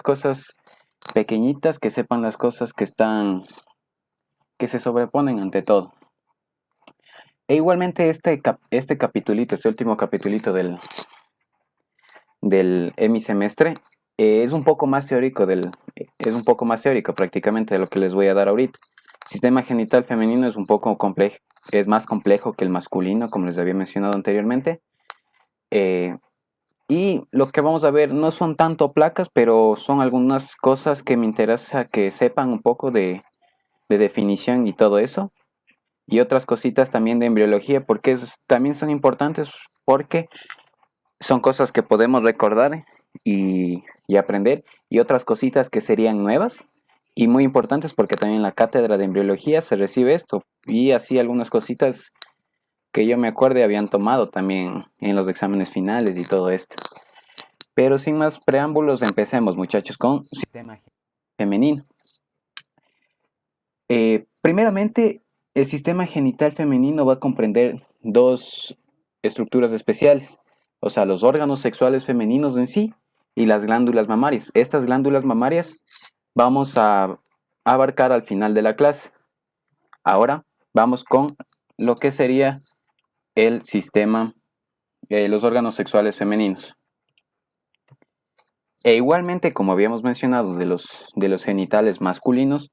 cosas pequeñitas, que sepan las cosas que se sobreponen ante todo. E igualmente este capitulito, este último capitulito del hemisemestre, es un poco más teórico es un poco más teórico prácticamente de lo que les voy a dar ahorita. El sistema genital femenino es un poco complejo, es más complejo que el masculino, como les había mencionado anteriormente. Y lo que vamos a ver no son tanto placas, pero son algunas cosas que me interesa que sepan un poco de definición y todo eso. Y otras cositas también de embriología, porque también son importantes porque son cosas que podemos recordar y aprender. Y otras cositas que serían nuevas y muy importantes porque también en la cátedra de embriología se recibe esto. Y así algunas cositas que yo me acuerde habían tomado también en los exámenes finales y todo esto. Pero sin más preámbulos, empecemos, muchachos, con sistema femenino. Primeramente, el sistema genital femenino va a comprender dos estructuras especiales, o sea, los órganos sexuales femeninos en sí y las glándulas mamarias. Estas glándulas mamarias vamos a abarcar al final de la clase. Ahora vamos con lo que sería el sistema, los órganos sexuales femeninos. E igualmente, como habíamos mencionado de los genitales masculinos,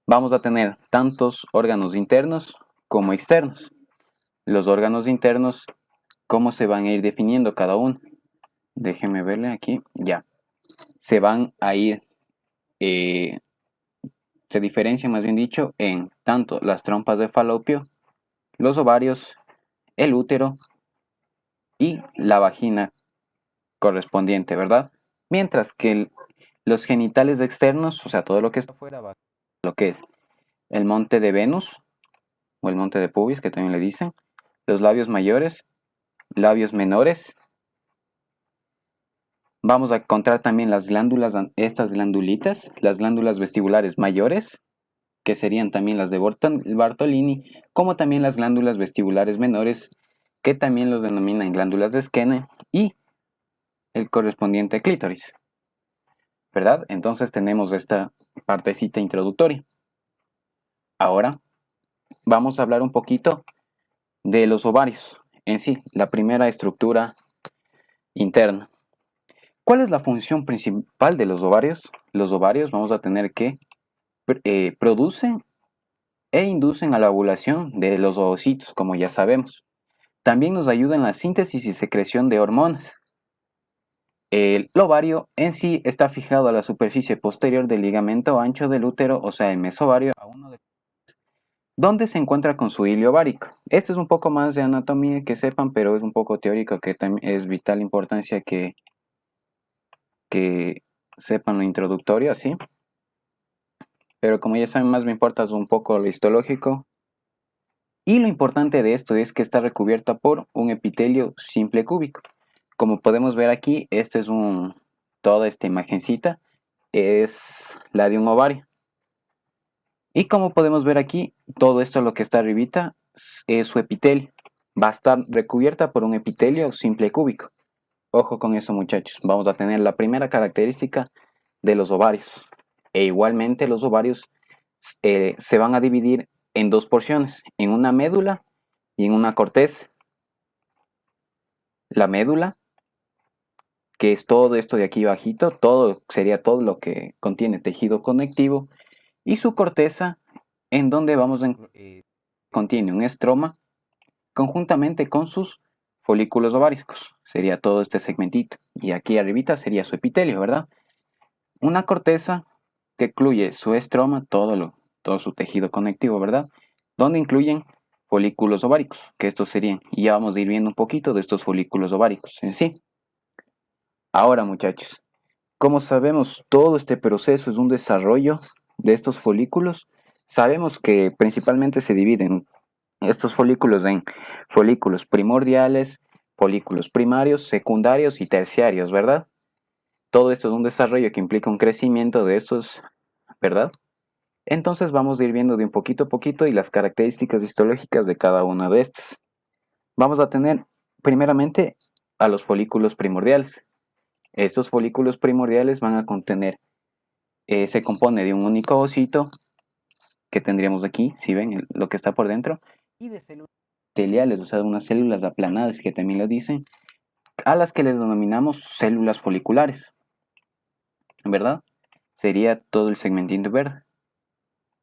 vamos a tener tantos órganos internos como externos. Los órganos internos, ¿cómo se van a ir definiendo cada uno? Déjenme verle aquí, ya. Se van a ir, se diferencian más bien dicho, en tanto las trompas de falopio, los ovarios, el útero y la vagina correspondiente, ¿verdad? Mientras que los genitales externos, o sea, todo lo que está afuera, va lo que es el monte de Venus o el monte de pubis, que también le dicen, los labios mayores, labios menores. Vamos a encontrar también las glándulas, estas glandulitas, las glándulas vestibulares mayores, que serían también las de Bartolini, como también las glándulas vestibulares menores, que también los denominan glándulas de Skene, y el correspondiente clítoris, ¿verdad? Entonces tenemos esta partecita introductoria. Ahora vamos a hablar un poquito de los ovarios en sí, la primera estructura interna. ¿Cuál es la función principal de los ovarios? Los ovarios vamos a tener que producen e inducen a la ovulación de los ovocitos, como ya sabemos. También nos ayuda en la síntesis y secreción de hormonas. El ovario en sí está fijado a la superficie posterior del ligamento ancho del útero, o sea, el mesovario, donde se encuentra con su hilo ovárico. Esto es un poco más de anatomía que sepan, pero es un poco teórico, que también es vital importancia que sepan lo introductorio, así. Pero como ya saben, más me importa un poco lo histológico. Y lo importante de esto es que está recubierta por un epitelio simple cúbico. Como podemos ver aquí, toda esta imagencita es la de un ovario. Y como podemos ver aquí, todo esto lo que está arribita es su epitelio. Va a estar recubierta por un epitelio simple cúbico. Ojo con eso, muchachos. Vamos a tener la primera característica de los ovarios. E igualmente los ovarios se van a dividir en dos porciones, en una médula y en una corteza. La médula, que es todo esto de aquí bajito, sería todo lo que contiene tejido conectivo, y su corteza, en donde contiene un estroma conjuntamente con sus folículos ováricos. Sería todo este segmentito. Y aquí arribita sería su epitelio, ¿verdad? Una corteza que incluye su estroma, todo su tejido conectivo, ¿verdad? Donde incluyen folículos ováricos, que estos serían, y ya vamos a ir viendo un poquito de estos folículos ováricos en sí. Ahora, muchachos, como sabemos, todo este proceso es un desarrollo de estos folículos. Sabemos que principalmente se dividen estos folículos en folículos primordiales, folículos primarios, secundarios y terciarios, ¿verdad? Todo esto es un desarrollo que implica un crecimiento de estos, ¿verdad? Entonces vamos a ir viendo de un poquito a poquito y las características histológicas de cada una de estas. Vamos a tener primeramente a los folículos primordiales. Estos folículos primordiales van a contener se compone de un único ovocito que tendríamos aquí, si ven lo que está por dentro, y de células epiteliales, o sea, unas células aplanadas que también lo dicen, a las que les denominamos células foliculares, ¿verdad? Sería todo el segmentito verde,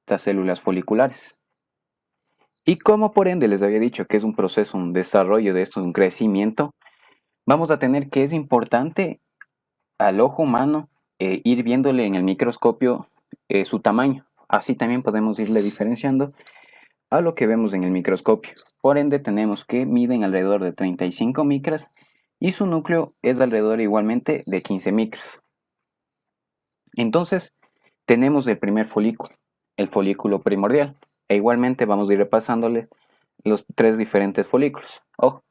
estas células foliculares. Y como por ende les había dicho que es un proceso, un desarrollo de esto, un crecimiento, vamos a tener que es importante al ojo humano ir viéndole en el microscopio su tamaño. Así también podemos irle diferenciando a lo que vemos en el microscopio. Por ende tenemos que miden alrededor de 35 micras y su núcleo es alrededor igualmente de 15 micras. Entonces tenemos el primer folículo, el folículo primordial. E igualmente vamos a ir repasándoles los tres diferentes folículos. Ojo,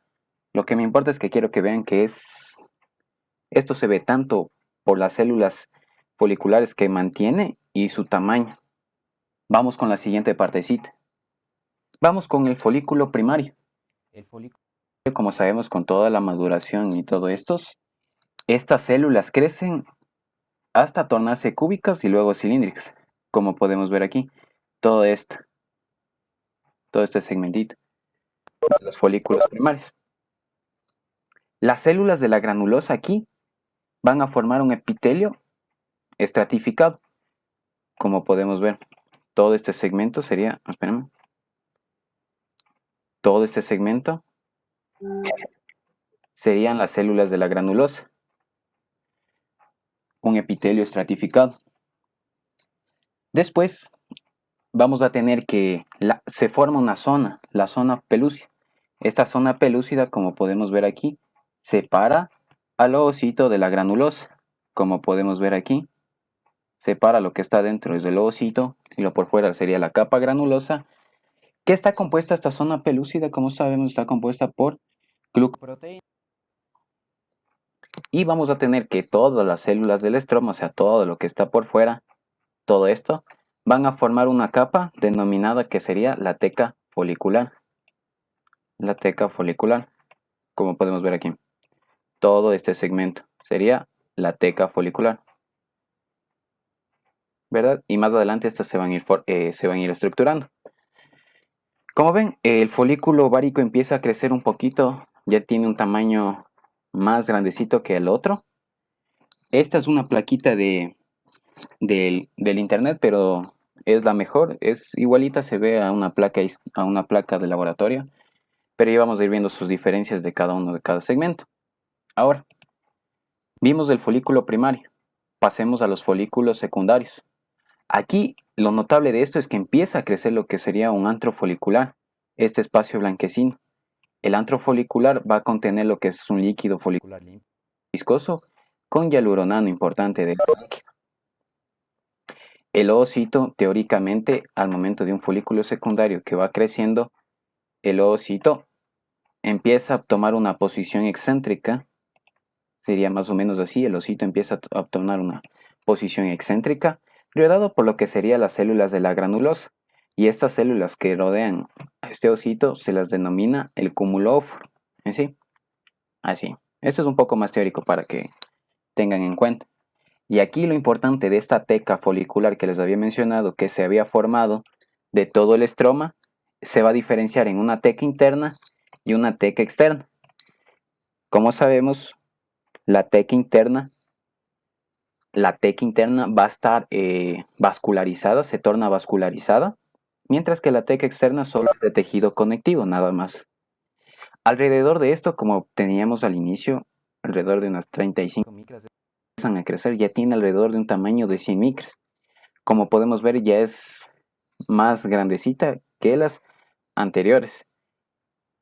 lo que me importa es que quiero que vean que esto se ve tanto por las células foliculares que mantiene y su tamaño. Vamos con la siguiente partecita. Vamos con el folículo primario. El folículo, como sabemos, con toda la maduración y todo esto, estas células crecen hasta tornarse cúbicas y luego cilíndricas, como podemos ver aquí. Todo esto, todo este segmentito, los folículos primarios. Las células de la granulosa aquí van a formar un epitelio estratificado, como podemos ver. Todo este segmento sería, espérame, todo este segmento serían las células de la granulosa, un epitelio estratificado. Después vamos a tener que se forma una zona, la zona pelúcida. Esta zona pelúcida, como podemos ver aquí, separa al ovocito de la granulosa. Como podemos ver aquí, separa lo que está dentro es el ovocito y lo por fuera sería la capa granulosa. ¿Qué está compuesta esta zona pelúcida? Como sabemos, está compuesta por glucoproteínas. Y vamos a tener que todas las células del estroma, o sea, todo lo que está por fuera, todo esto, van a formar una capa denominada que sería la teca folicular. La teca folicular, como podemos ver aquí. Todo este segmento sería la teca folicular, ¿verdad? Y más adelante estas se van a ir estructurando. Como ven, el folículo ovárico empieza a crecer un poquito, ya tiene un tamaño más grandecito que el otro. Esta es una plaquita del internet, pero es la mejor, es igualita, se ve a una placa de laboratorio, pero ya vamos a ir viendo sus diferencias de cada uno de cada segmento. Ahora, vimos el folículo primario, pasemos a los folículos secundarios. Aquí lo notable de esto es que empieza a crecer lo que sería un antro folicular, este espacio blanquecino. El antro folicular va a contener lo que es un líquido folicular viscoso con hialuronano importante de este líquido. El ovocito, teóricamente, al momento de un folículo secundario que va creciendo, el ovocito empieza a tomar una posición excéntrica. Sería más o menos así, el ovocito empieza a tomar una posición excéntrica, rodeado por lo que serían las células de la granulosa. Y estas células que rodean a este ovocito se las denomina el cúmulo óforo. ¿Así? Así. Esto es un poco más teórico para que tengan en cuenta. Y aquí lo importante de esta teca folicular que les había mencionado, que se había formado de todo el estroma, se va a diferenciar en una teca interna y una teca externa. Como sabemos, la teca interna, va a estar vascularizada, se torna vascularizada, mientras que la teca externa solo es de tejido conectivo, nada más. Alrededor de esto, como teníamos al inicio, alrededor de unas 35 micras empiezan a crecer, ya tiene alrededor de un tamaño de 100 micras. Como podemos ver, ya es más grandecita que las anteriores.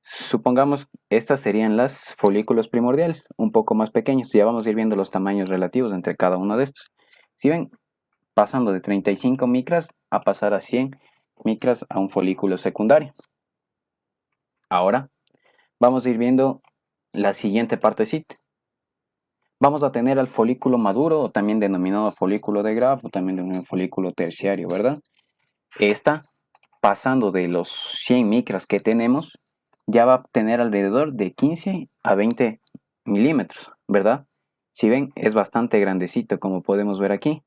Supongamos estas serían las folículos primordiales, un poco más pequeños. Ya vamos a ir viendo los tamaños relativos entre cada uno de estos. Si ven, pasando de 35 micras a pasar a 100 micras a un folículo secundario. Ahora vamos a ir viendo la siguiente partecita. Vamos a tener al folículo maduro, o también denominado folículo de Graf, o también denominado folículo terciario, ¿verdad? Esta, pasando de los 100 micras que tenemos, ya va a tener alrededor de 15 a 20 milímetros, ¿verdad? Si ven, es bastante grandecito, como podemos ver aquí.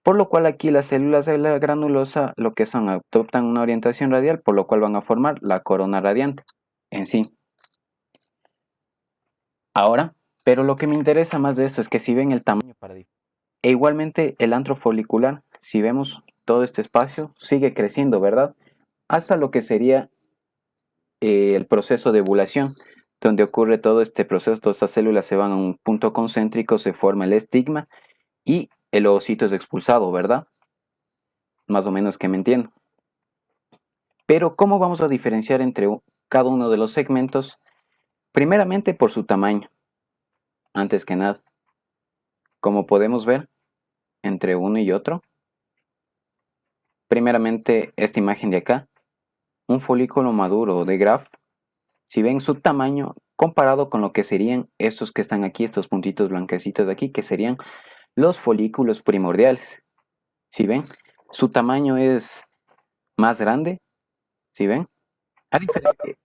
Por lo cual aquí las células de la granulosa lo que son adoptan una orientación radial, por lo cual van a formar la corona radiante en sí. Ahora, pero lo que me interesa más de esto es que si ven el tamaño e igualmente el antro folicular, si vemos todo este espacio, sigue creciendo, ¿verdad? Hasta lo que sería el proceso de ovulación, donde ocurre todo este proceso, todas estas células se van a un punto concéntrico, se forma el estigma y el ovocito es expulsado, ¿verdad? Más o menos que me entiendo. Pero, ¿cómo vamos a diferenciar entre cada uno de los segmentos? Primeramente por su tamaño, antes que nada. Como podemos ver, entre uno y otro, primeramente esta imagen de acá, un folículo maduro de Graf, si ven su tamaño comparado con lo que serían estos que están aquí, estos puntitos blanquecitos de aquí, que serían los folículos primordiales. Si ven, su tamaño es más grande, si ven.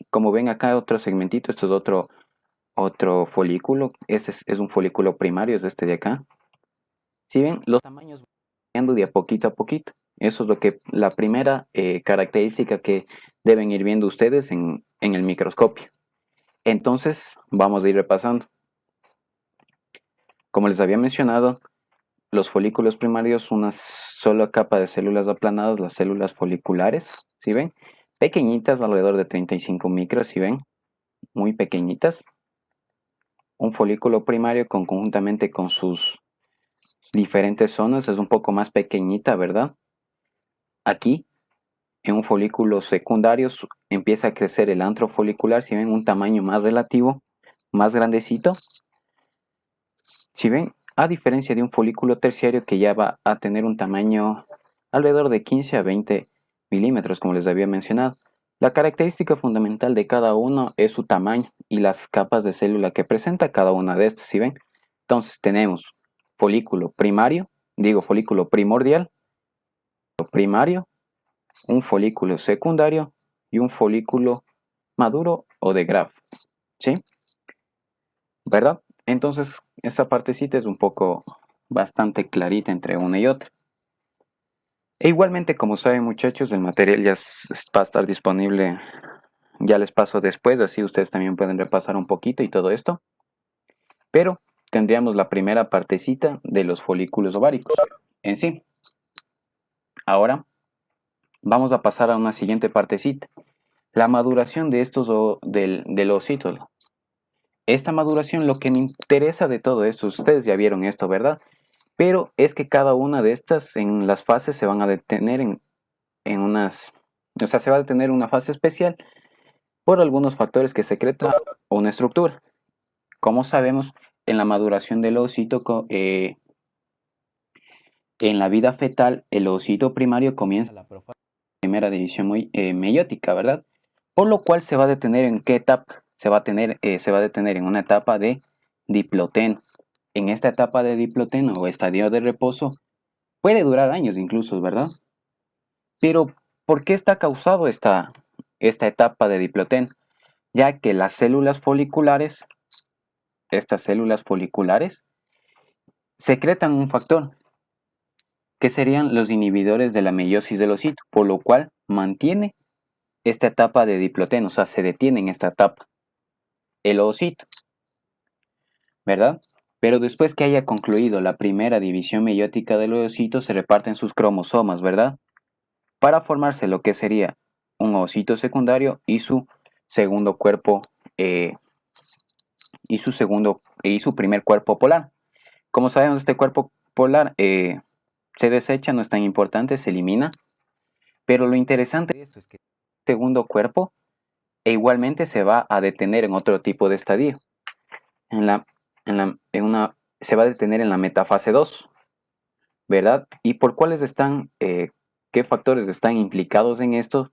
Como ven acá otro segmentito, esto es otro folículo, este es un folículo primario, es este de acá. Si ven, los tamaños van cambiando de a poquito a poquito. Eso es lo que la primera característica que deben ir viendo ustedes en el microscopio. Entonces, vamos a ir repasando. Como les había mencionado, los folículos primarios, una sola capa de células aplanadas, las células foliculares, ¿sí ven? Pequeñitas, alrededor de 35 micras, ¿sí ven? Muy pequeñitas. Un folículo primario conjuntamente con sus diferentes zonas es un poco más pequeñita, ¿verdad? Aquí, en un folículo secundario, empieza a crecer el antro folicular, si ven, un tamaño más relativo, más grandecito. Si ven, a diferencia de un folículo terciario que ya va a tener un tamaño alrededor de 15 a 20 milímetros, como les había mencionado. La característica fundamental de cada uno es su tamaño y las capas de célula que presenta cada una de estas, ¿sí ven? Entonces tenemos folículo primario, folículo primordial, primario, un folículo secundario y un folículo maduro o de Graf, ¿sí? ¿Verdad? Entonces, esa partecita es un poco bastante clarita entre una y otra. E igualmente, como saben muchachos, el material ya va a estar disponible, ya les paso después, así ustedes también pueden repasar un poquito y todo esto. Pero tendríamos la primera partecita de los folículos ováricos en sí. Ahora vamos a pasar a una siguiente partecita, la maduración de estos del ovocito. Esta maduración, lo que me interesa de todo esto, ustedes ya vieron esto, ¿verdad? Pero es que cada una de estas en las fases se van a detener en unas, o sea, se va a detener una fase especial por algunos factores que secretan una estructura. Como sabemos, en la maduración del ovocito, en la vida fetal, el ovocito primario comienza la primera división meiótica, ¿verdad? Por lo cual se va a detener en qué etapa? Se va a detener en una etapa de diploteno. En esta etapa de diploteno o estadio de reposo puede durar años incluso, ¿verdad? Pero, ¿por qué está causado esta etapa de diploteno? Ya que las células foliculares, estas células foliculares, secretan un factor, que serían los inhibidores de la meiosis del ovocito, por lo cual mantiene esta etapa de diploteno, o sea, se detiene en esta etapa, el ovocito, ¿verdad? Pero después que haya concluido la primera división meiótica del ovocito, se reparten sus cromosomas, ¿verdad? Para formarse lo que sería un ovocito secundario y su segundo cuerpo eh, y su primer cuerpo polar. Como sabemos, este cuerpo polar se desecha, no es tan importante, se elimina, pero lo interesante de esto es que el segundo cuerpo igualmente se va a detener en otro tipo de estadio. Se va a detener en la metafase 2, ¿verdad? ¿Y por qué factores están implicados en esto?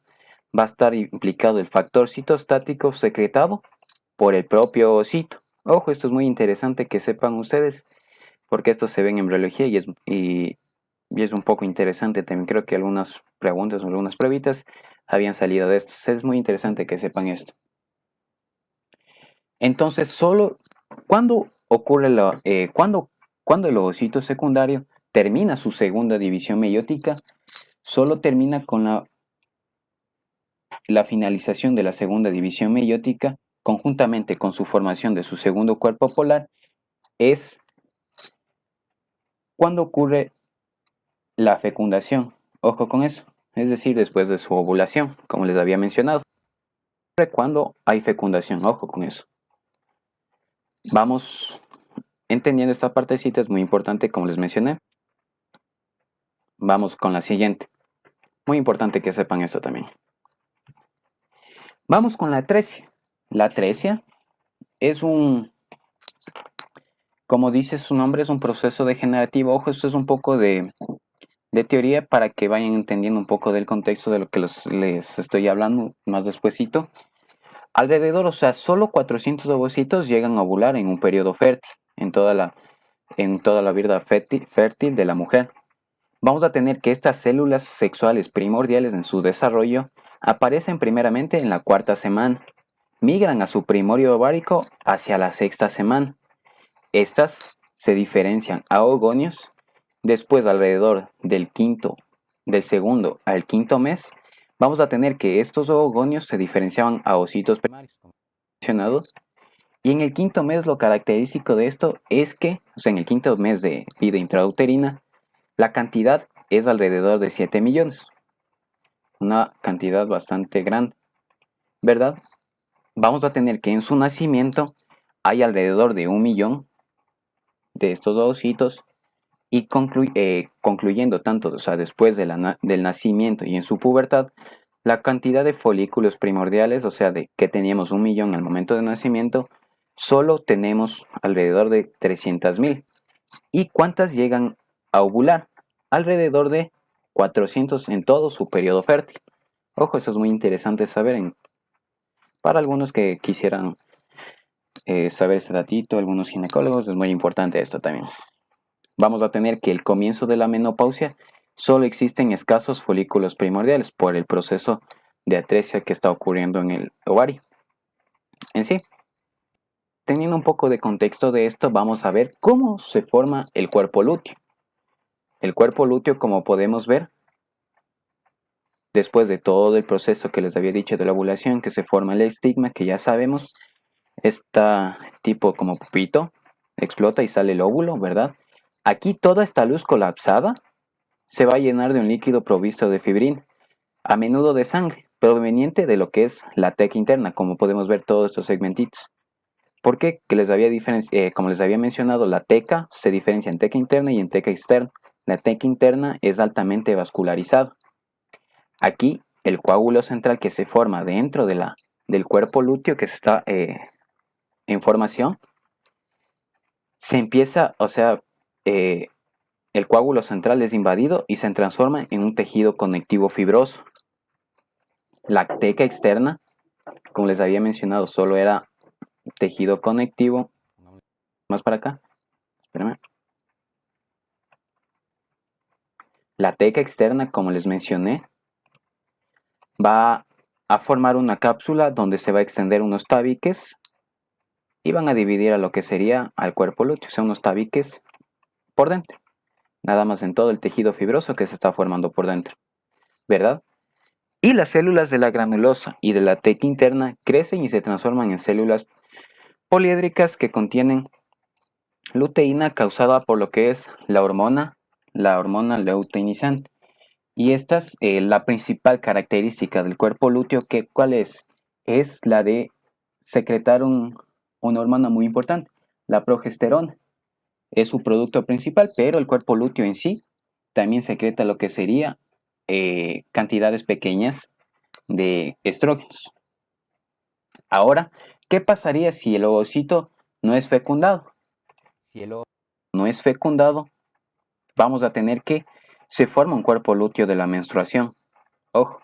Va a estar implicado el factor citostático secretado por el propio ovocito. Ojo, esto es muy interesante que sepan ustedes, porque esto se ve en embriología y es un poco interesante también. Creo que algunas preguntas o algunas pruebitas habían salido de esto. Es muy interesante que sepan esto. Entonces, solo cuando ocurre cuando el ovocito secundario termina su segunda división meiótica, solo termina con la finalización de la segunda división meiótica, conjuntamente con su formación de su segundo cuerpo polar, es cuando ocurre la fecundación. Ojo con eso, es decir, después de su ovulación, como les había mencionado. Ocurre cuando hay fecundación, ojo con eso. Vamos entendiendo esta partecita, es muy importante, como les mencioné. Vamos con la siguiente. Muy importante que sepan esto también. Vamos con la atresia. La atresia es como dice su nombre, es un proceso degenerativo. Ojo, esto es un poco de teoría para que vayan entendiendo un poco del contexto de lo que les estoy hablando más despuesito. Alrededor, o sea, solo 400 ovocitos llegan a ovular en un periodo fértil, en toda la vida fértil de la mujer. Vamos a tener que estas células sexuales primordiales en su desarrollo aparecen primeramente en la cuarta semana, migran a su primorio ovárico hacia la sexta semana. Estas se diferencian a ogonios, después alrededor del segundo al quinto mes, vamos a tener que estos oogonios se diferenciaban a ositos primarios, como mencionado, y en el quinto mes lo característico de esto es que, o sea, en el quinto mes de vida intrauterina, la cantidad es alrededor de 7 millones, una cantidad bastante grande, ¿verdad? Vamos a tener que en su nacimiento hay alrededor de 1 millón de estos ositos y concluyendo tanto, o sea, después del nacimiento y en su pubertad, la cantidad de folículos primordiales, o sea, de que teníamos 1 millón al momento de nacimiento, solo tenemos alrededor de 300.000. ¿Y cuántas llegan a ovular? Alrededor de 400 en todo su periodo fértil. Ojo, eso es muy interesante saber para algunos que quisieran saber ese datito, algunos ginecólogos, es muy importante esto también. Vamos a tener que el comienzo de la menopausia solo existen escasos folículos primordiales por el proceso de atresia que está ocurriendo en el ovario. En sí, teniendo un poco de contexto de esto, vamos a ver cómo se forma el cuerpo lúteo. El cuerpo lúteo, como podemos ver, después de todo el proceso que les había dicho de la ovulación, que se forma el estigma, que ya sabemos, está tipo como pupito, explota y sale el óvulo, ¿verdad? Aquí toda esta luz colapsada se va a llenar de un líquido provisto de fibrina, a menudo de sangre, proveniente de lo que es la teca interna, como podemos ver todos estos segmentitos. Porque como les había mencionado, la teca se diferencia en teca interna y en teca externa. La teca interna es altamente vascularizada. Aquí, el coágulo central que se forma dentro del cuerpo lúteo que está en formación, se empieza, o sea, el coágulo central es invadido y se transforma en un tejido conectivo fibroso. La teca externa, como les había mencionado, solo era tejido conectivo. Más para acá. Espérame. La teca externa, como les mencioné, va a formar una cápsula donde se va a extender unos tabiques y van a dividir a lo que sería al cuerpo lúteo, o sea, unos tabiques por dentro. Nada más en todo el tejido fibroso que se está formando por dentro, ¿verdad? Y las células de la granulosa y de la teca interna crecen y se transforman en células poliédricas que contienen luteína causada por lo que es la hormona luteinizante. Y esta es la principal característica del cuerpo lúteo, ¿cuál es? Es la de secretar una hormona muy importante, la progesterona. Es su producto principal, pero el cuerpo lúteo en sí también secreta lo que sería cantidades pequeñas de estrógenos. Ahora, ¿qué pasaría si el ovocito no es fecundado? Si el ovocito no es fecundado, vamos a tener que se forma un cuerpo lúteo de la menstruación. Ojo,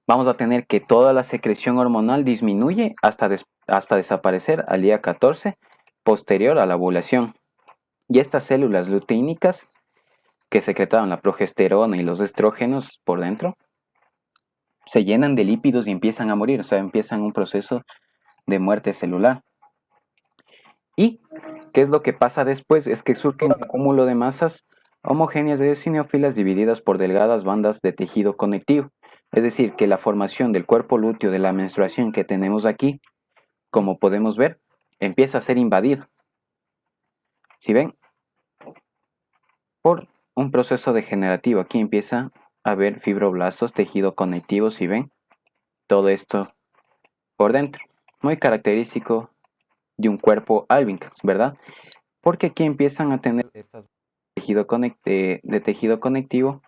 vamos a tener que toda la secreción hormonal disminuye hasta desaparecer al día 14 posterior a la ovulación. Y estas células luteínicas que secretaban la progesterona y los estrógenos por dentro se llenan de lípidos y empiezan a morir, o sea, empiezan un proceso de muerte celular. ¿Y qué es lo que pasa después? Es que surge un cúmulo de masas homogéneas de eosinofilas divididas por delgadas bandas de tejido conectivo. Es decir, que la formación del cuerpo lúteo de la menstruación que tenemos aquí, como podemos ver, empieza a ser invadido. ¿Sí ven? Por un proceso degenerativo. Aquí empieza a haber fibroblastos, tejido conectivo, ¿sí ven? Todo esto por dentro. Muy característico de un cuerpo albicans, ¿verdad? Porque aquí empiezan a tener estas de tejido conectivo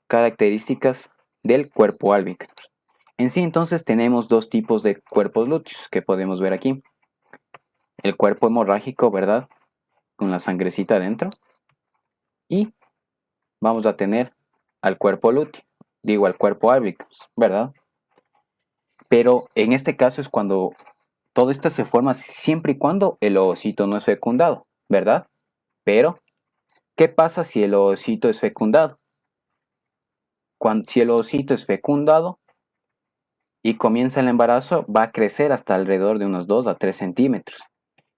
características del cuerpo albicans. En sí, entonces, tenemos dos tipos de cuerpos lúteos que podemos ver aquí. El cuerpo hemorrágico, ¿verdad? Con la sangrecita adentro. Y vamos a tener al cuerpo lúteo, digo al cuerpo albicans, ¿verdad? Pero en este caso es cuando todo esto se forma siempre y cuando el ovocito no es fecundado, ¿verdad? Pero, ¿qué pasa si el ovocito es fecundado? Si el ovocito es fecundado y comienza el embarazo, va a crecer hasta alrededor de unos 2 a 3 centímetros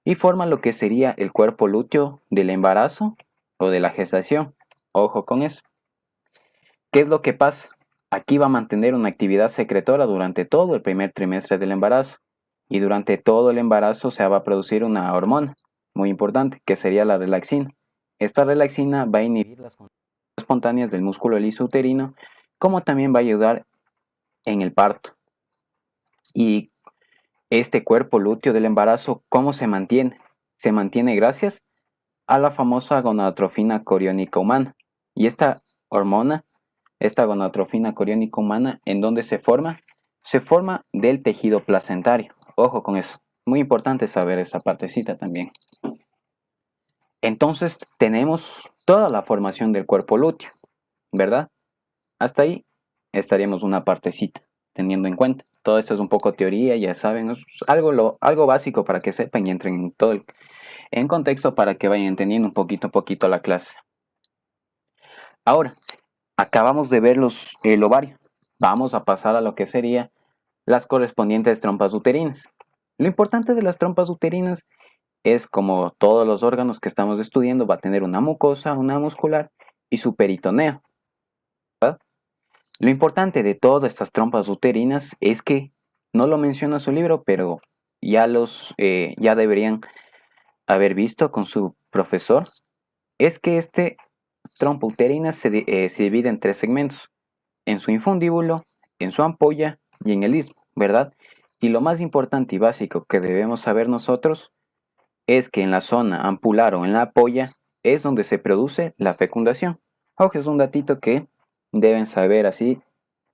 y forma lo que sería el cuerpo lúteo del embarazo o de la gestación. Ojo con eso. ¿Qué es lo que pasa? Aquí va a mantener una actividad secretora durante todo el primer trimestre del embarazo y durante todo el embarazo se va a producir una hormona muy importante que sería la relaxina. Esta relaxina va a inhibir las contracciones espontáneas del músculo liso uterino, como también va a ayudar en el parto. Y este cuerpo lúteo del embarazo, ¿cómo se mantiene? Se mantiene gracias a la famosa gonadotrofina coriónica humana. Y esta hormona, esta gonadotrofina coriónica humana, ¿en dónde se forma? Se forma del tejido placentario. Ojo con eso. Muy importante saber esa partecita también. Entonces tenemos toda la formación del cuerpo lúteo, ¿verdad? Hasta ahí estaríamos una partecita, teniendo en cuenta. Todo esto es un poco teoría, ya saben, es algo básico para que sepan y entren en todo en contexto para que vayan entendiendo un poquito a poquito la clase. Ahora, acabamos de ver el ovario. Vamos a pasar a lo que sería las correspondientes trompas uterinas. Lo importante de las trompas uterinas es, como todos los órganos que estamos estudiando, va a tener una mucosa, una muscular y su peritoneo, ¿verdad? Lo importante de todas estas trompas uterinas es que, no lo menciona su libro, pero ya deberían haber visto con su profesor, es que este trompa uterina se divide en tres segmentos, en su infundíbulo, en su ampolla y en el istmo, ¿verdad? Y lo más importante y básico que debemos saber nosotros es que en la zona ampular o en la ampolla es donde se produce la fecundación. Ojo, es un datito que deben saber así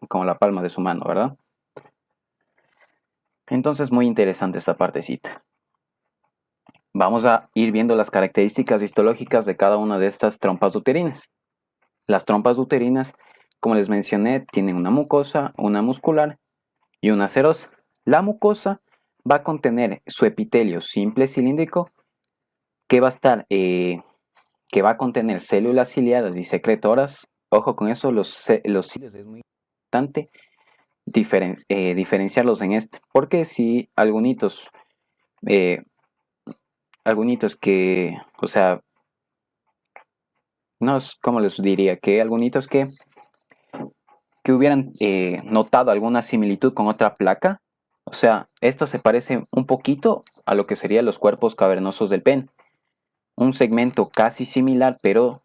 como la palma de su mano, ¿verdad? Entonces, muy interesante esta partecita. Vamos a ir viendo las características histológicas de cada una de estas trompas uterinas. Las trompas uterinas, como les mencioné, tienen una mucosa, una muscular y una serosa. La mucosa va a contener su epitelio simple cilíndrico que que va a contener células ciliadas y secretoras. Ojo con eso, los cilios es muy importante diferenciarlos en este, porque si eh, algunitos que, o sea, no es como les diría, que algunitos que hubieran notado alguna similitud con otra placa, o sea, esto se parece un poquito a lo que serían los cuerpos cavernosos del pene. Un segmento casi similar, pero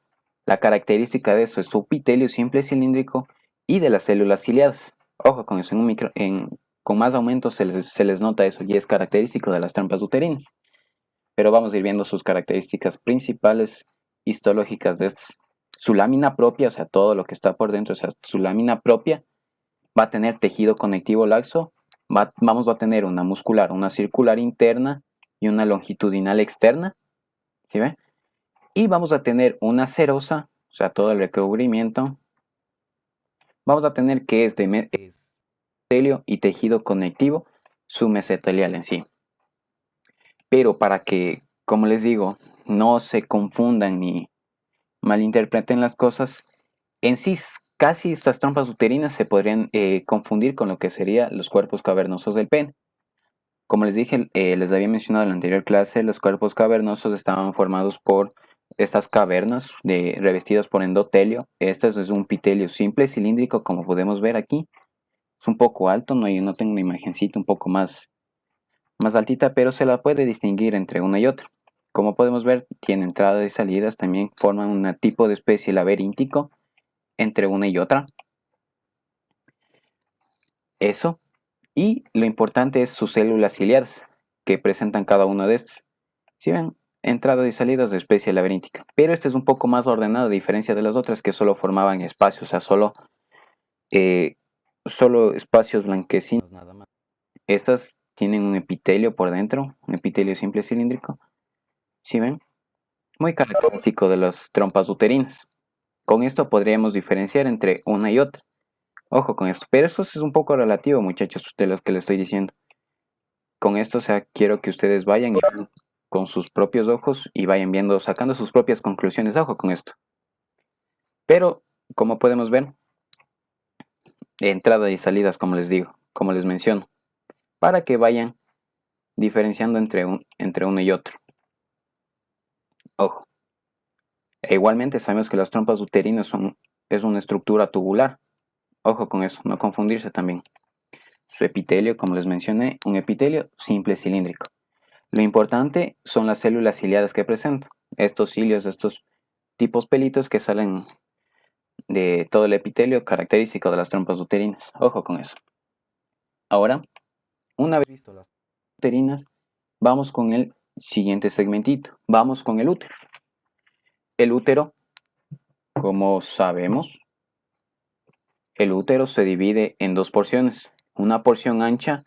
la característica de eso es su epitelio simple cilíndrico y de las células ciliadas. Ojo con eso, con más aumento se les nota eso y es característico de las trampas uterinas. Pero vamos a ir viendo sus características principales histológicas de estas. Su lámina propia, o sea, todo lo que está por dentro, o sea, su lámina propia va a tener tejido conectivo laxo, vamos a tener una muscular, una circular interna y una longitudinal externa, ¿sí ve? Y vamos a tener una serosa, o sea, todo el recubrimiento. Vamos a tener que es de mesotelio y tejido conectivo submesotelial en sí. Pero para que, como les digo, no se confundan ni malinterpreten las cosas, en sí casi estas trompas uterinas se podrían confundir con lo que serían los cuerpos cavernosos del pene. Como les dije, les había mencionado en la anterior clase, los cuerpos cavernosos estaban formados por estas cavernas revestidas por endotelio. Este es un epitelio simple cilíndrico, como podemos ver aquí. Es un poco alto, no tengo una imagencita un poco más altita, pero se la puede distinguir entre una y otra. Como podemos ver, tiene entradas y salidas, también forman un tipo de especie laberíntico entre una y otra. Eso. Y lo importante es sus células ciliadas, que presentan cada uno de estos. Si ven, entradas y salidas de especie laberíntica. Pero este es un poco más ordenado, a diferencia de las otras que solo formaban espacios, o sea, eh, solo espacios blanquecinos nada más. Estas tienen un epitelio por dentro, un epitelio simple cilíndrico. ¿Sí ven? Muy característico de las trompas uterinas. Con esto podríamos diferenciar entre una y otra. Ojo con esto. Pero esto es un poco relativo, muchachos, de lo que les estoy diciendo. Con esto, o sea, quiero que ustedes vayan y vean con sus propios ojos y vayan viendo, sacando sus propias conclusiones. Ojo con esto. Pero, como podemos ver, entradas y salidas, como les digo, como les menciono, para que vayan diferenciando entre uno y otro. Ojo. E igualmente sabemos que las trompas uterinas es una estructura tubular. Ojo con eso, no confundirse también. Su epitelio, como les mencioné, un epitelio simple cilíndrico. Lo importante son las células ciliadas que presenta. Estos cilios, estos tipos pelitos que salen de todo el epitelio característico de las trompas uterinas. Ojo con eso. Ahora, una vez visto las uterinas, vamos con el siguiente segmentito. Vamos con el útero. El útero, como sabemos, el útero se divide en dos porciones. Una porción ancha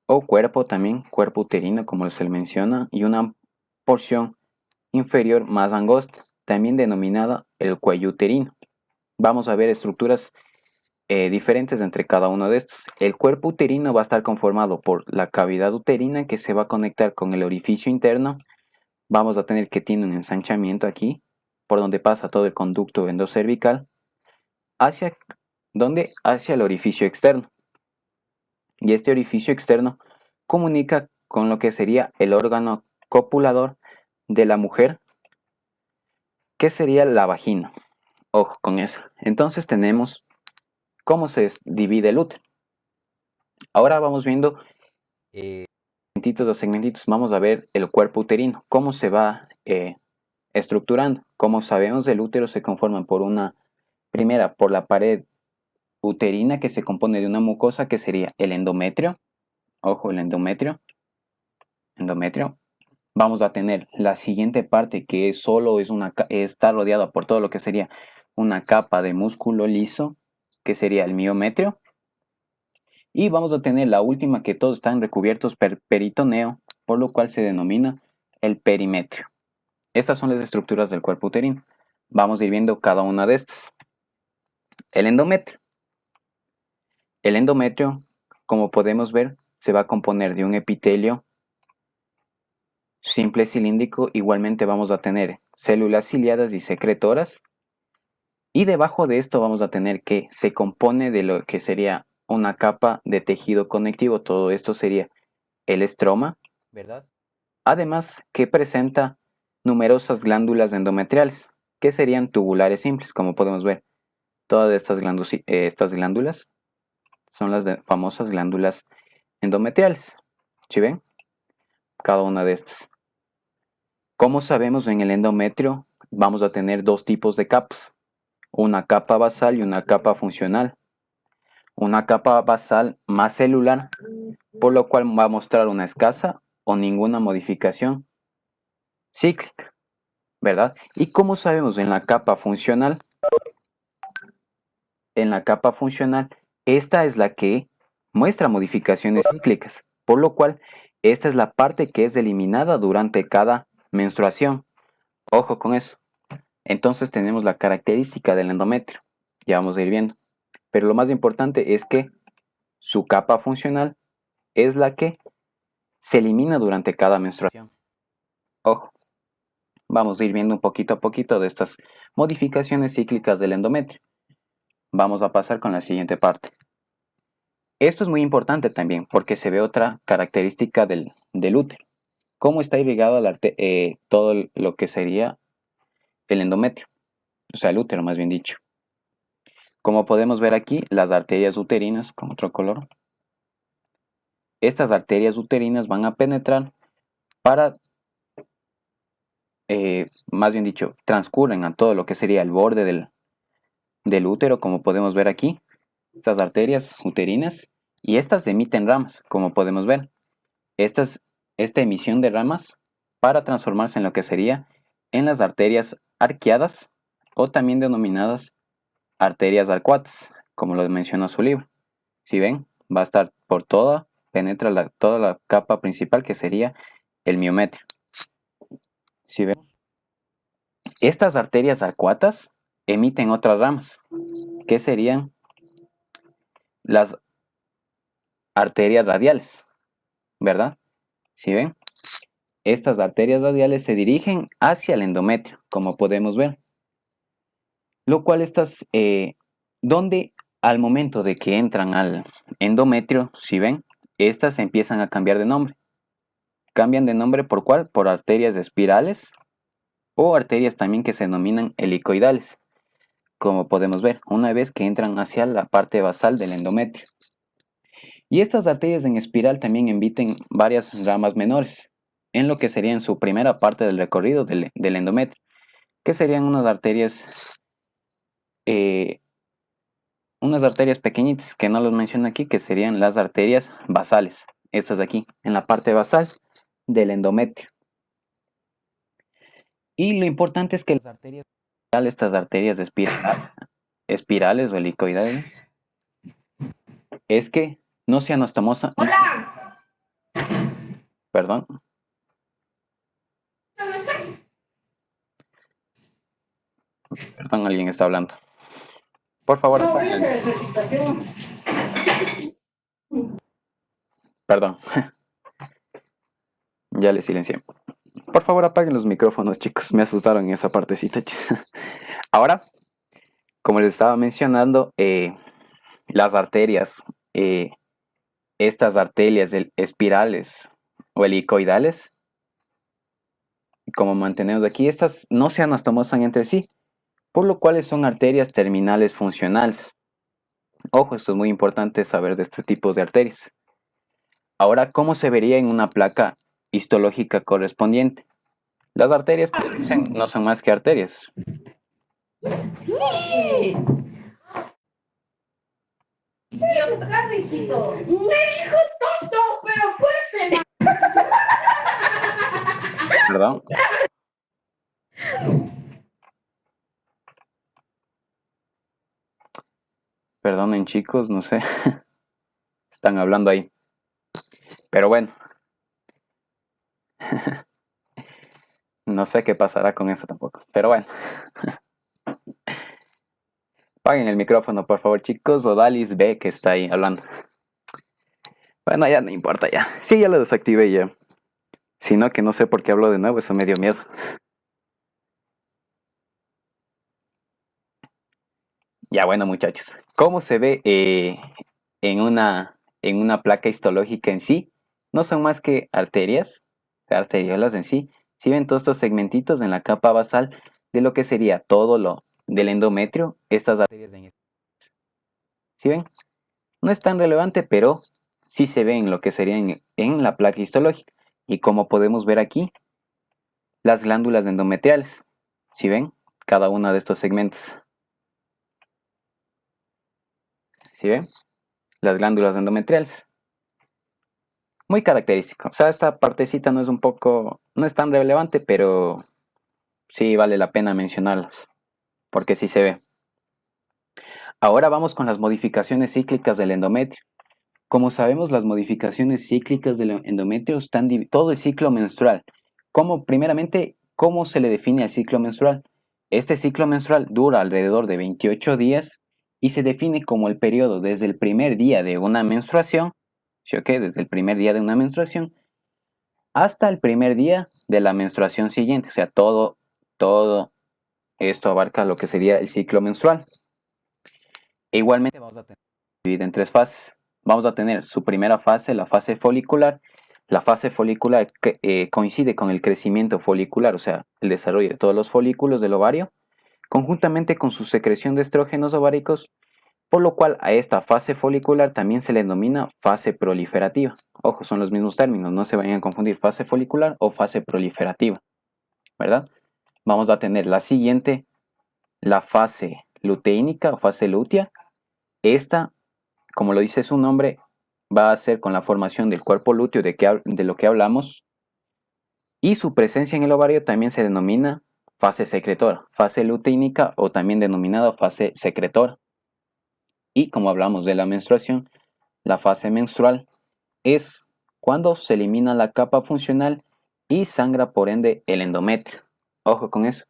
o cuerpo también, cuerpo uterino como se le menciona, y una porción inferior más angosta, también denominada el cuello uterino. Vamos a ver estructuras diferentes entre cada uno de estos. El cuerpo uterino va a estar conformado por la cavidad uterina que se va a conectar con el orificio interno. Vamos a tener que tiene un ensanchamiento aquí, por donde pasa todo el conducto endocervical, hacia hacia el orificio externo. Y este orificio externo comunica con lo que sería el órgano copulador de la mujer, que sería la vagina. Ojo con eso. Entonces tenemos cómo se divide el útero. Ahora vamos viendo segmentitos. Vamos a ver el cuerpo uterino, cómo se va estructurando. Como sabemos, el útero se conforma por por la pared uterina que se compone de una mucosa que sería el endometrio. Ojo, el endometrio. Vamos a tener la siguiente parte que está rodeada por todo lo que sería una capa de músculo liso, que sería el miometrio. Y vamos a tener la última que todos están recubiertos por peritoneo, por lo cual se denomina el perimetrio. Estas son las estructuras del cuerpo uterino. Vamos a ir viendo cada una de estas. El endometrio. El endometrio, como podemos ver, se va a componer de un epitelio simple cilíndrico. Igualmente vamos a tener células ciliadas y secretoras. Y debajo de esto vamos a tener que se compone de lo que sería una capa de tejido conectivo. Todo esto sería el estroma, ¿verdad? Además que presenta numerosas glándulas endometriales, que serían tubulares simples, como podemos ver. Todas estas glándulas son las famosas glándulas endometriales. ¿Sí ven? Cada una de estas. Como sabemos, en el endometrio vamos a tener dos tipos de capas. Una capa basal y una capa funcional. Una capa basal más celular, por lo cual va a mostrar una escasa o ninguna modificación cíclica, ¿verdad? Y como sabemos, en la capa funcional, esta es la que muestra modificaciones cíclicas, por lo cual esta es la parte que es eliminada durante cada menstruación. Ojo con eso. Entonces tenemos la característica del endometrio. Ya vamos a ir viendo. Pero lo más importante es que su capa funcional es la que se elimina durante cada menstruación. Ojo. Vamos a ir viendo un poquito a poquito de estas modificaciones cíclicas del endometrio. Vamos a pasar con la siguiente parte. Esto es muy importante también porque se ve otra característica del útero. cómo está irrigado todo lo que sería el endometrio, o sea, el útero más bien dicho. Como podemos ver aquí, las arterias uterinas con otro color. Estas arterias uterinas van a penetrar para, más bien dicho, transcurren a todo lo que sería el borde del útero, como podemos ver aquí. Estas arterias uterinas, y estas emiten ramas, como podemos ver. Esta emisión de ramas para transformarse en lo que sería en las arterias arqueadas o también denominadas arterias arcuatas, como lo menciona su libro. Si ven, va a estar por penetra toda la capa principal que sería el miometrio. Si ven, estas arterias arcuatas emiten otras ramas, que serían las arterias radiales, ¿verdad? Si ven, estas arterias radiales se dirigen hacia el endometrio, como podemos ver. Lo cual donde al momento de que entran al endometrio, si ven, estas empiezan a cambiar de nombre. Cambian de nombre ¿por cuál? Por arterias espirales o arterias también que se denominan helicoidales, como podemos ver, una vez que entran hacia la parte basal del endometrio. Y estas arterias en espiral también emiten varias ramas menores, en lo que sería en su primera parte del recorrido del endometrio, que serían unas arterias pequeñitas que no los menciono aquí, que serían las arterias basales. Estas de aquí, en la parte basal del endometrio. Y lo importante es que las arterias basales, estas arterias espirales o helicoidales, es que no se anastomosan. Hola. Perdón. Perdón, alguien está hablando. Por favor, apaguen Perdón. Ya le silencié. Por favor, apaguen los micrófonos, chicos. Me asustaron en esa partecita. Ahora, como les estaba mencionando, las arterias, estas arterias espirales o helicoidales, como mantenemos aquí, estas no se anastomosan entre sí, por lo cual son arterias terminales funcionales. Ojo, esto es muy importante saber de este tipo de arterias. Ahora, ¿cómo se vería en una placa histológica correspondiente? Las arterias, como dicen, no son más que arterias. Sí. Sigue tocando, hijito. Me dijo tonto, pero fuerte. Perdón. Perdonen, chicos, no sé. Están hablando ahí. Pero bueno. No sé qué pasará con eso tampoco. Pero bueno. Apaguen el micrófono, por favor, chicos. Odalis ve que está ahí hablando. Bueno, ya no importa ya. Sí, ya lo desactivé ya. Sino que no sé por qué hablo de nuevo, eso me dio miedo. Ya bueno, muchachos. ¿Cómo se ve en una placa histológica en sí? No son más que arterias, arteriolas en sí. Si ven todos estos segmentitos en la capa basal de lo que sería todo lo del endometrio, estas arterias ¿sí ven? No es tan relevante, pero sí se ve en lo que sería en la placa histológica. Y como podemos ver aquí, las glándulas endometriales. ¿Sí ven? Cada uno de estos segmentos. ¿Sí ven? Las glándulas endometriales. Muy característico. O sea, esta partecita no es tan relevante, pero sí vale la pena mencionarlas, porque sí se ve. Ahora vamos con las modificaciones cíclicas del endometrio. Como sabemos, las modificaciones cíclicas del endometrio están todo el ciclo menstrual. Primeramente, ¿cómo se le define al ciclo menstrual? Este ciclo menstrual dura alrededor de 28 días y se define como el periodo desde el primer día de una menstruación, ¿sí o qué? Desde el primer día de una menstruación hasta el primer día de la menstruación siguiente. O sea, todo esto abarca lo que sería el ciclo menstrual. E igualmente vamos a tener dividido en tres fases. Vamos a tener su primera fase, la fase folicular, La fase folicular coincide con el crecimiento folicular, o sea, el desarrollo de todos los folículos del ovario, conjuntamente con su secreción de estrógenos ováricos, por lo cual a esta fase folicular también se le denomina fase proliferativa. Ojo, son los mismos términos, no se vayan a confundir fase folicular o fase proliferativa, ¿verdad? Vamos a tener la siguiente, la fase luteínica o fase lútea. Esta, como lo dice su nombre, va a ser con la formación del cuerpo lúteo de lo que hablamos, y su presencia en el ovario también se denomina fase secretora, fase luteínica o también denominada fase secretora. Y como hablamos de la menstruación, la fase menstrual es cuando se elimina la capa funcional y sangra por ende el endometrio. Ojo con eso.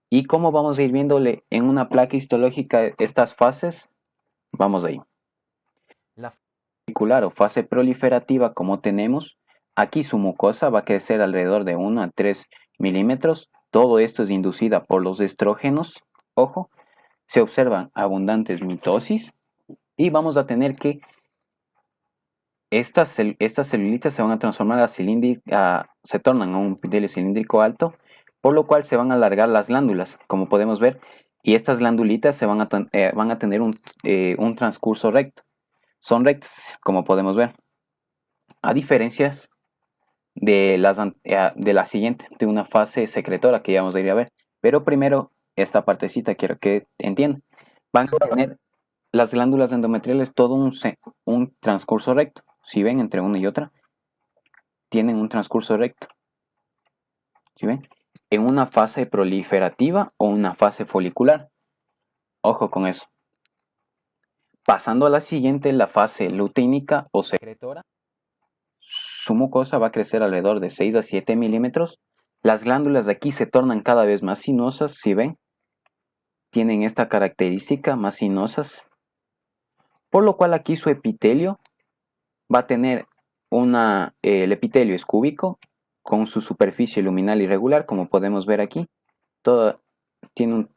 ¿Y cómo vamos a ir viéndole en una placa histológica estas fases? Vamos ahí. La fase folicular o fase proliferativa, como tenemos, aquí su mucosa va a crecer alrededor de 1 a 3 milímetros. Todo esto es inducida por los estrógenos. Ojo, se observan abundantes mitosis y vamos a tener que estas celulitas se van a transformar se tornan a un epitelio cilíndrico alto, por lo cual se van a alargar las glándulas, como podemos ver, y estas glandulitas van a tener un transcurso recto. Son rectas, como podemos ver, a diferencias de la siguiente, de una fase secretora que ya vamos a ir a ver. Pero primero, esta partecita quiero que entiendan. Van a tener las glándulas endometriales todo un transcurso recto. Si ven, entre una y otra, tienen un transcurso recto. ¿Sí ven? En una fase proliferativa o una fase folicular. Ojo con eso. Pasando a la siguiente, la fase luteínica o secretora. Su mucosa va a crecer alrededor de 6 a 7 milímetros. Las glándulas de aquí se tornan cada vez más sinuosas, si ven. Tienen esta característica, más sinuosas. Por lo cual aquí su epitelio va a tener el epitelio es cúbico con su superficie luminal irregular, como podemos ver aquí. Todo tiene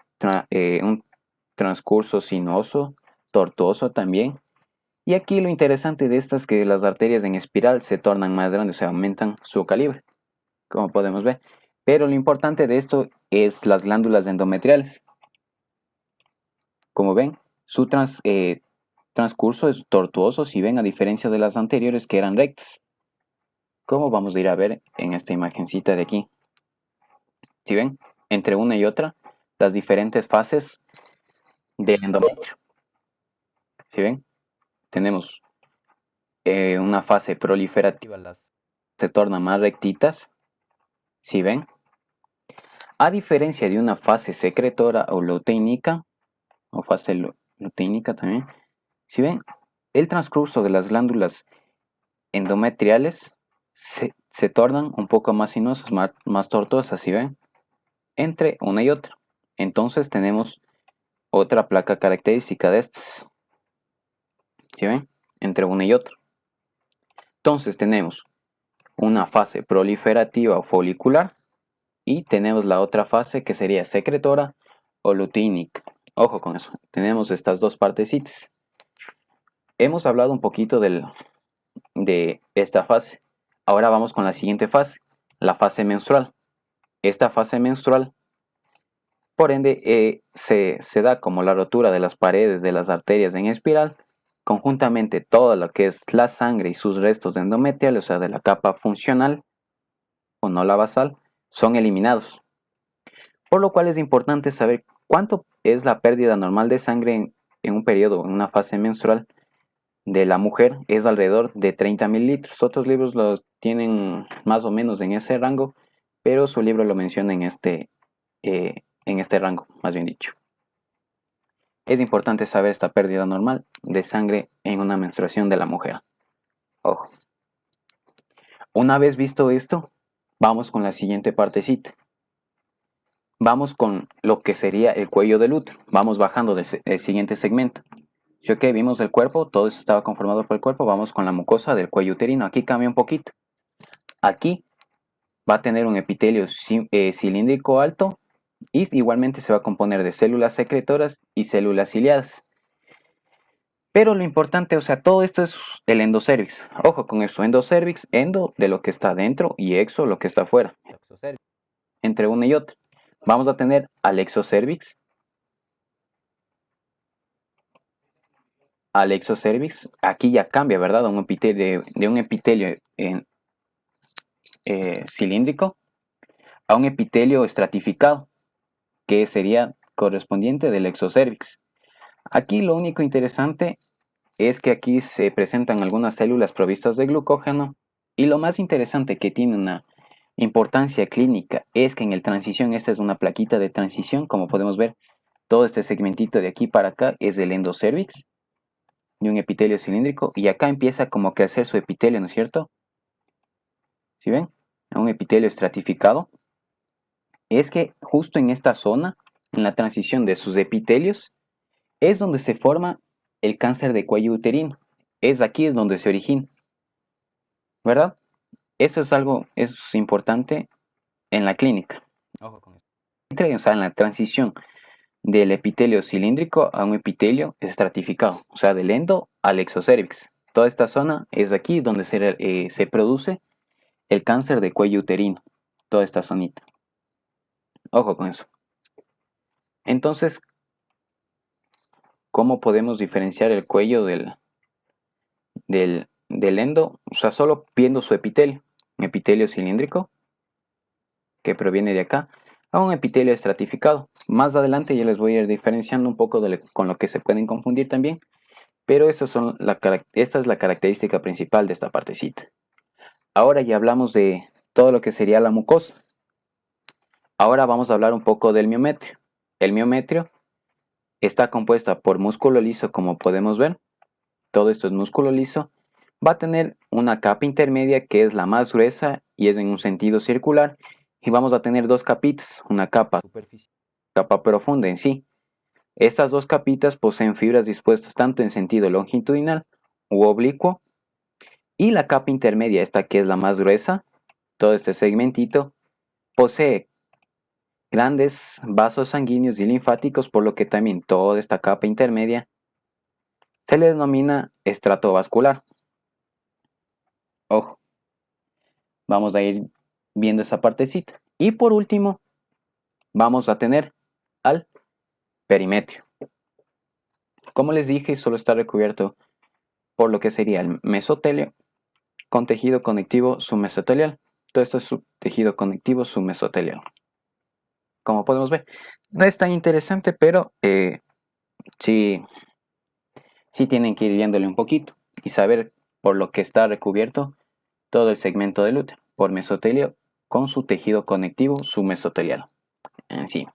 un transcurso sinuoso, tortuoso también. Y aquí lo interesante de esto es que las arterias en espiral se tornan más grandes, o sea, aumentan su calibre, como podemos ver. Pero lo importante de esto es las glándulas endometriales. Como ven, su transcurso es tortuoso, si ven, a diferencia de las anteriores que eran rectas. Como vamos a ir a ver en esta imagencita de aquí. Si ven, entre una y otra, las diferentes fases del endometrio. Si ven, tenemos una fase proliferativa, las se tornan más rectitas. Si ven, a diferencia de una fase secretora o luteínica, o fase luteínica también, si ven, el transcurso de las glándulas endometriales se tornan un poco más sinuosas, más tortuosas, si ven, entre una y otra. Entonces tenemos otra placa característica de estas. ¿Sí ven? Entre una y otra. Entonces tenemos una fase proliferativa o folicular y tenemos la otra fase que sería secretora o luteínica. Ojo con eso. Tenemos estas dos partecitas. Hemos hablado un poquito de esta fase. Ahora vamos con la siguiente fase, la fase menstrual. Esta fase menstrual, por ende, se da como la rotura de las paredes de las arterias en espiral. Conjuntamente todo lo que es la sangre y sus restos endometriales, o sea, de la capa funcional o no la basal, son eliminados. Por lo cual es importante saber cuánto es la pérdida normal de sangre en un periodo, en una fase menstrual de la mujer. Es alrededor de 30 mililitros. Otros libros lo tienen más o menos en ese rango, pero su libro lo menciona en este rango, más bien dicho. Es importante saber esta pérdida normal de sangre en una menstruación de la mujer. Ojo. Una vez visto esto, vamos con la siguiente partecita. Vamos con lo que sería el cuello del útero. Vamos bajando del siguiente segmento. Si ok, vimos el cuerpo, todo esto estaba conformado por el cuerpo, vamos con la mucosa del cuello uterino. Aquí cambia un poquito. Aquí va a tener un epitelio cilíndrico alto y igualmente se va a componer de células secretoras y células ciliadas. Pero lo importante, o sea, todo esto es el endocervix. Ojo con esto, endocervix, endo de lo que está dentro y exo lo que está afuera. Entre una y otra. Vamos a tener al exocervix. Al exocervix, aquí ya cambia, ¿verdad? De un epitelio cilíndrico a un epitelio estratificado, que sería correspondiente del exocervix. Aquí lo único interesante es que aquí se presentan algunas células provistas de glucógeno y lo más interesante que tiene una importancia clínica es que en el transición, esta es una plaquita de transición, como podemos ver, todo este segmentito de aquí para acá es del endocervix de un epitelio cilíndrico y acá empieza como a crecer su epitelio, ¿no es cierto? ¿Sí ven? Un epitelio estratificado. Es que justo en esta zona, en la transición de sus epitelios, es donde se forma el cáncer de cuello uterino. Aquí es donde se origina, ¿verdad? Eso es algo es importante en la clínica. Ojo con esto. O sea, en la transición del epitelio cilíndrico a un epitelio estratificado, o sea, del endo al exocervix. Toda esta zona es aquí donde se produce el cáncer de cuello uterino, toda esta zonita. Ojo con eso. Entonces, ¿cómo podemos diferenciar el cuello del endo? O sea, solo viendo su epitelio, un epitelio cilíndrico que proviene de acá, a un epitelio estratificado. Más adelante ya les voy a ir diferenciando un poco con lo que se pueden confundir también, pero esta es la característica principal de esta partecita. Ahora ya hablamos de todo lo que sería la mucosa. Ahora vamos a hablar un poco del miometrio. El miometrio está compuesta por músculo liso, como podemos ver. Todo esto es músculo liso. Va a tener una capa intermedia que es la más gruesa y es en un sentido circular. Y vamos a tener dos capitas, una capa superficial, capa profunda en sí. Estas dos capitas poseen fibras dispuestas tanto en sentido longitudinal u oblicuo. Y la capa intermedia, esta que es la más gruesa, todo este segmentito, posee grandes vasos sanguíneos y linfáticos, por lo que también toda esta capa intermedia se le denomina estrato vascular. Ojo, vamos a ir viendo esa partecita. Y por último, vamos a tener al perimetrio. Como les dije, solo está recubierto por lo que sería el mesotelio con tejido conectivo submesotelial. Todo esto es su tejido conectivo submesotelial. Como podemos ver, no es tan interesante, pero sí, sí tienen que ir viéndole un poquito y saber por lo que está recubierto todo el segmento del útero, por mesotelio con su tejido conectivo submesotelial en sí.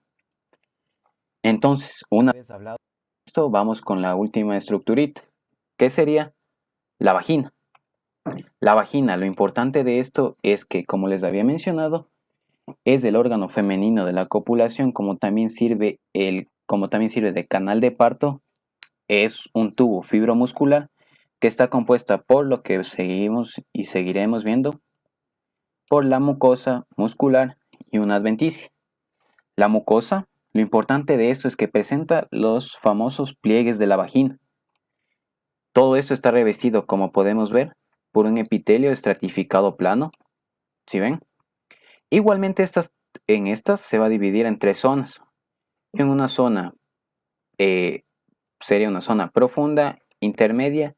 Entonces, una vez hablado de esto, vamos con la última estructurita, que sería la vagina. La vagina, lo importante de esto es que, como les había mencionado, es el órgano femenino de la copulación, como también sirve de canal de parto. Es un tubo fibromuscular que está compuesta por lo que seguimos y seguiremos viendo, por la mucosa muscular y una adventicia. La mucosa, lo importante de esto es que presenta los famosos pliegues de la vagina. Todo esto está revestido, como podemos ver, por un epitelio estratificado plano. ¿Sí ven? Igualmente en estas se va a dividir en tres zonas. En una zona sería una zona profunda, intermedia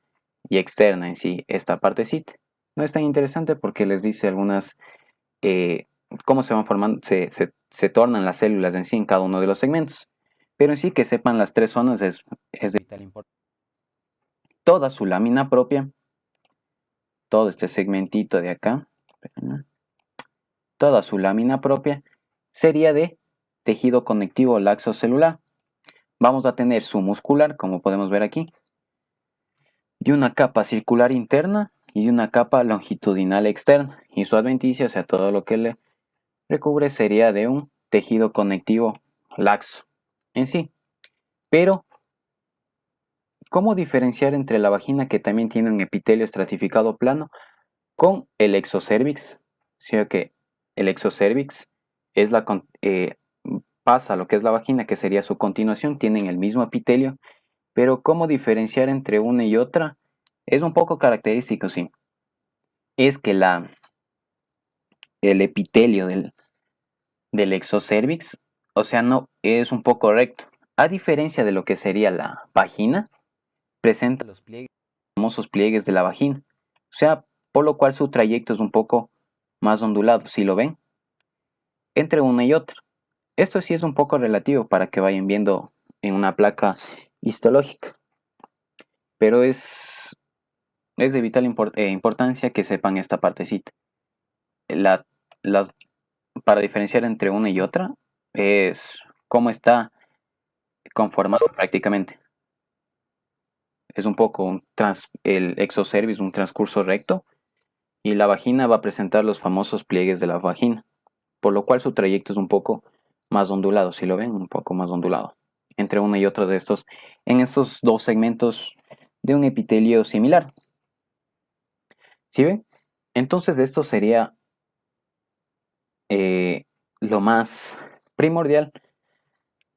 y externa en sí, esta partecita. No es tan interesante porque les dice algunas eh, cómo se van formando, se tornan las células en sí en cada uno de los segmentos. Pero en sí que sepan las tres zonas es de vital importancia. Toda su lámina propia, todo este segmentito de acá, toda su lámina propia sería de tejido conectivo laxo celular. Vamos a tener su muscular, como podemos ver aquí, y una capa circular interna y una capa longitudinal externa. Y su adventicia, o sea, todo lo que le recubre sería de un tejido conectivo laxo en sí. Pero, ¿cómo diferenciar entre la vagina, que también tiene un epitelio estratificado plano, con el exocervix? Sí, que el exocervix es pasa a lo que es la vagina, que sería su continuación, tienen el mismo epitelio, Pero cómo diferenciar entre una y otra es un poco característico, sí. Es que el epitelio del exocervix, o sea, no es un poco recto. A diferencia de lo que sería la vagina, presenta los pliegues, los famosos pliegues de la vagina. O sea, por lo cual su trayecto es un poco más ondulado, si lo ven, entre una y otra. Esto sí es un poco relativo para que vayan viendo en una placa histológica, pero es de vital importancia que sepan esta partecita. La, las- para diferenciar entre una y otra es cómo está conformado prácticamente. Es un poco el exocervix, un transcurso recto, y la vagina va a presentar los famosos pliegues de la vagina, por lo cual su trayecto es un poco más ondulado, si lo ven, un poco más ondulado, entre uno y otro de estos, en estos dos segmentos de un epitelio similar. ¿Sí ven? Entonces esto sería eh, lo más primordial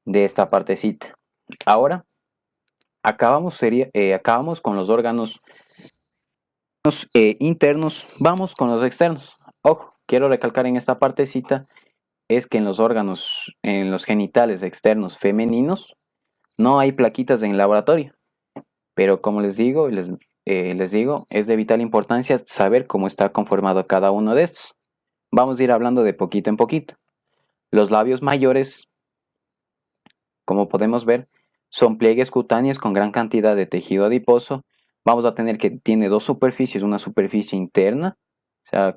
de esta partecita. Ahora acabamos con los órganos internos, vamos con los externos. Ojo, quiero recalcar en esta partecita es que en los órganos, en los genitales externos femeninos, no hay plaquitas en el laboratorio. Pero como les digo, es de vital importancia saber cómo está conformado cada uno de estos. Vamos a ir hablando de poquito en poquito. Los labios mayores, como podemos ver, son pliegues cutáneos con gran cantidad de tejido adiposo. Vamos a tener que tiene dos superficies, una superficie interna, o sea,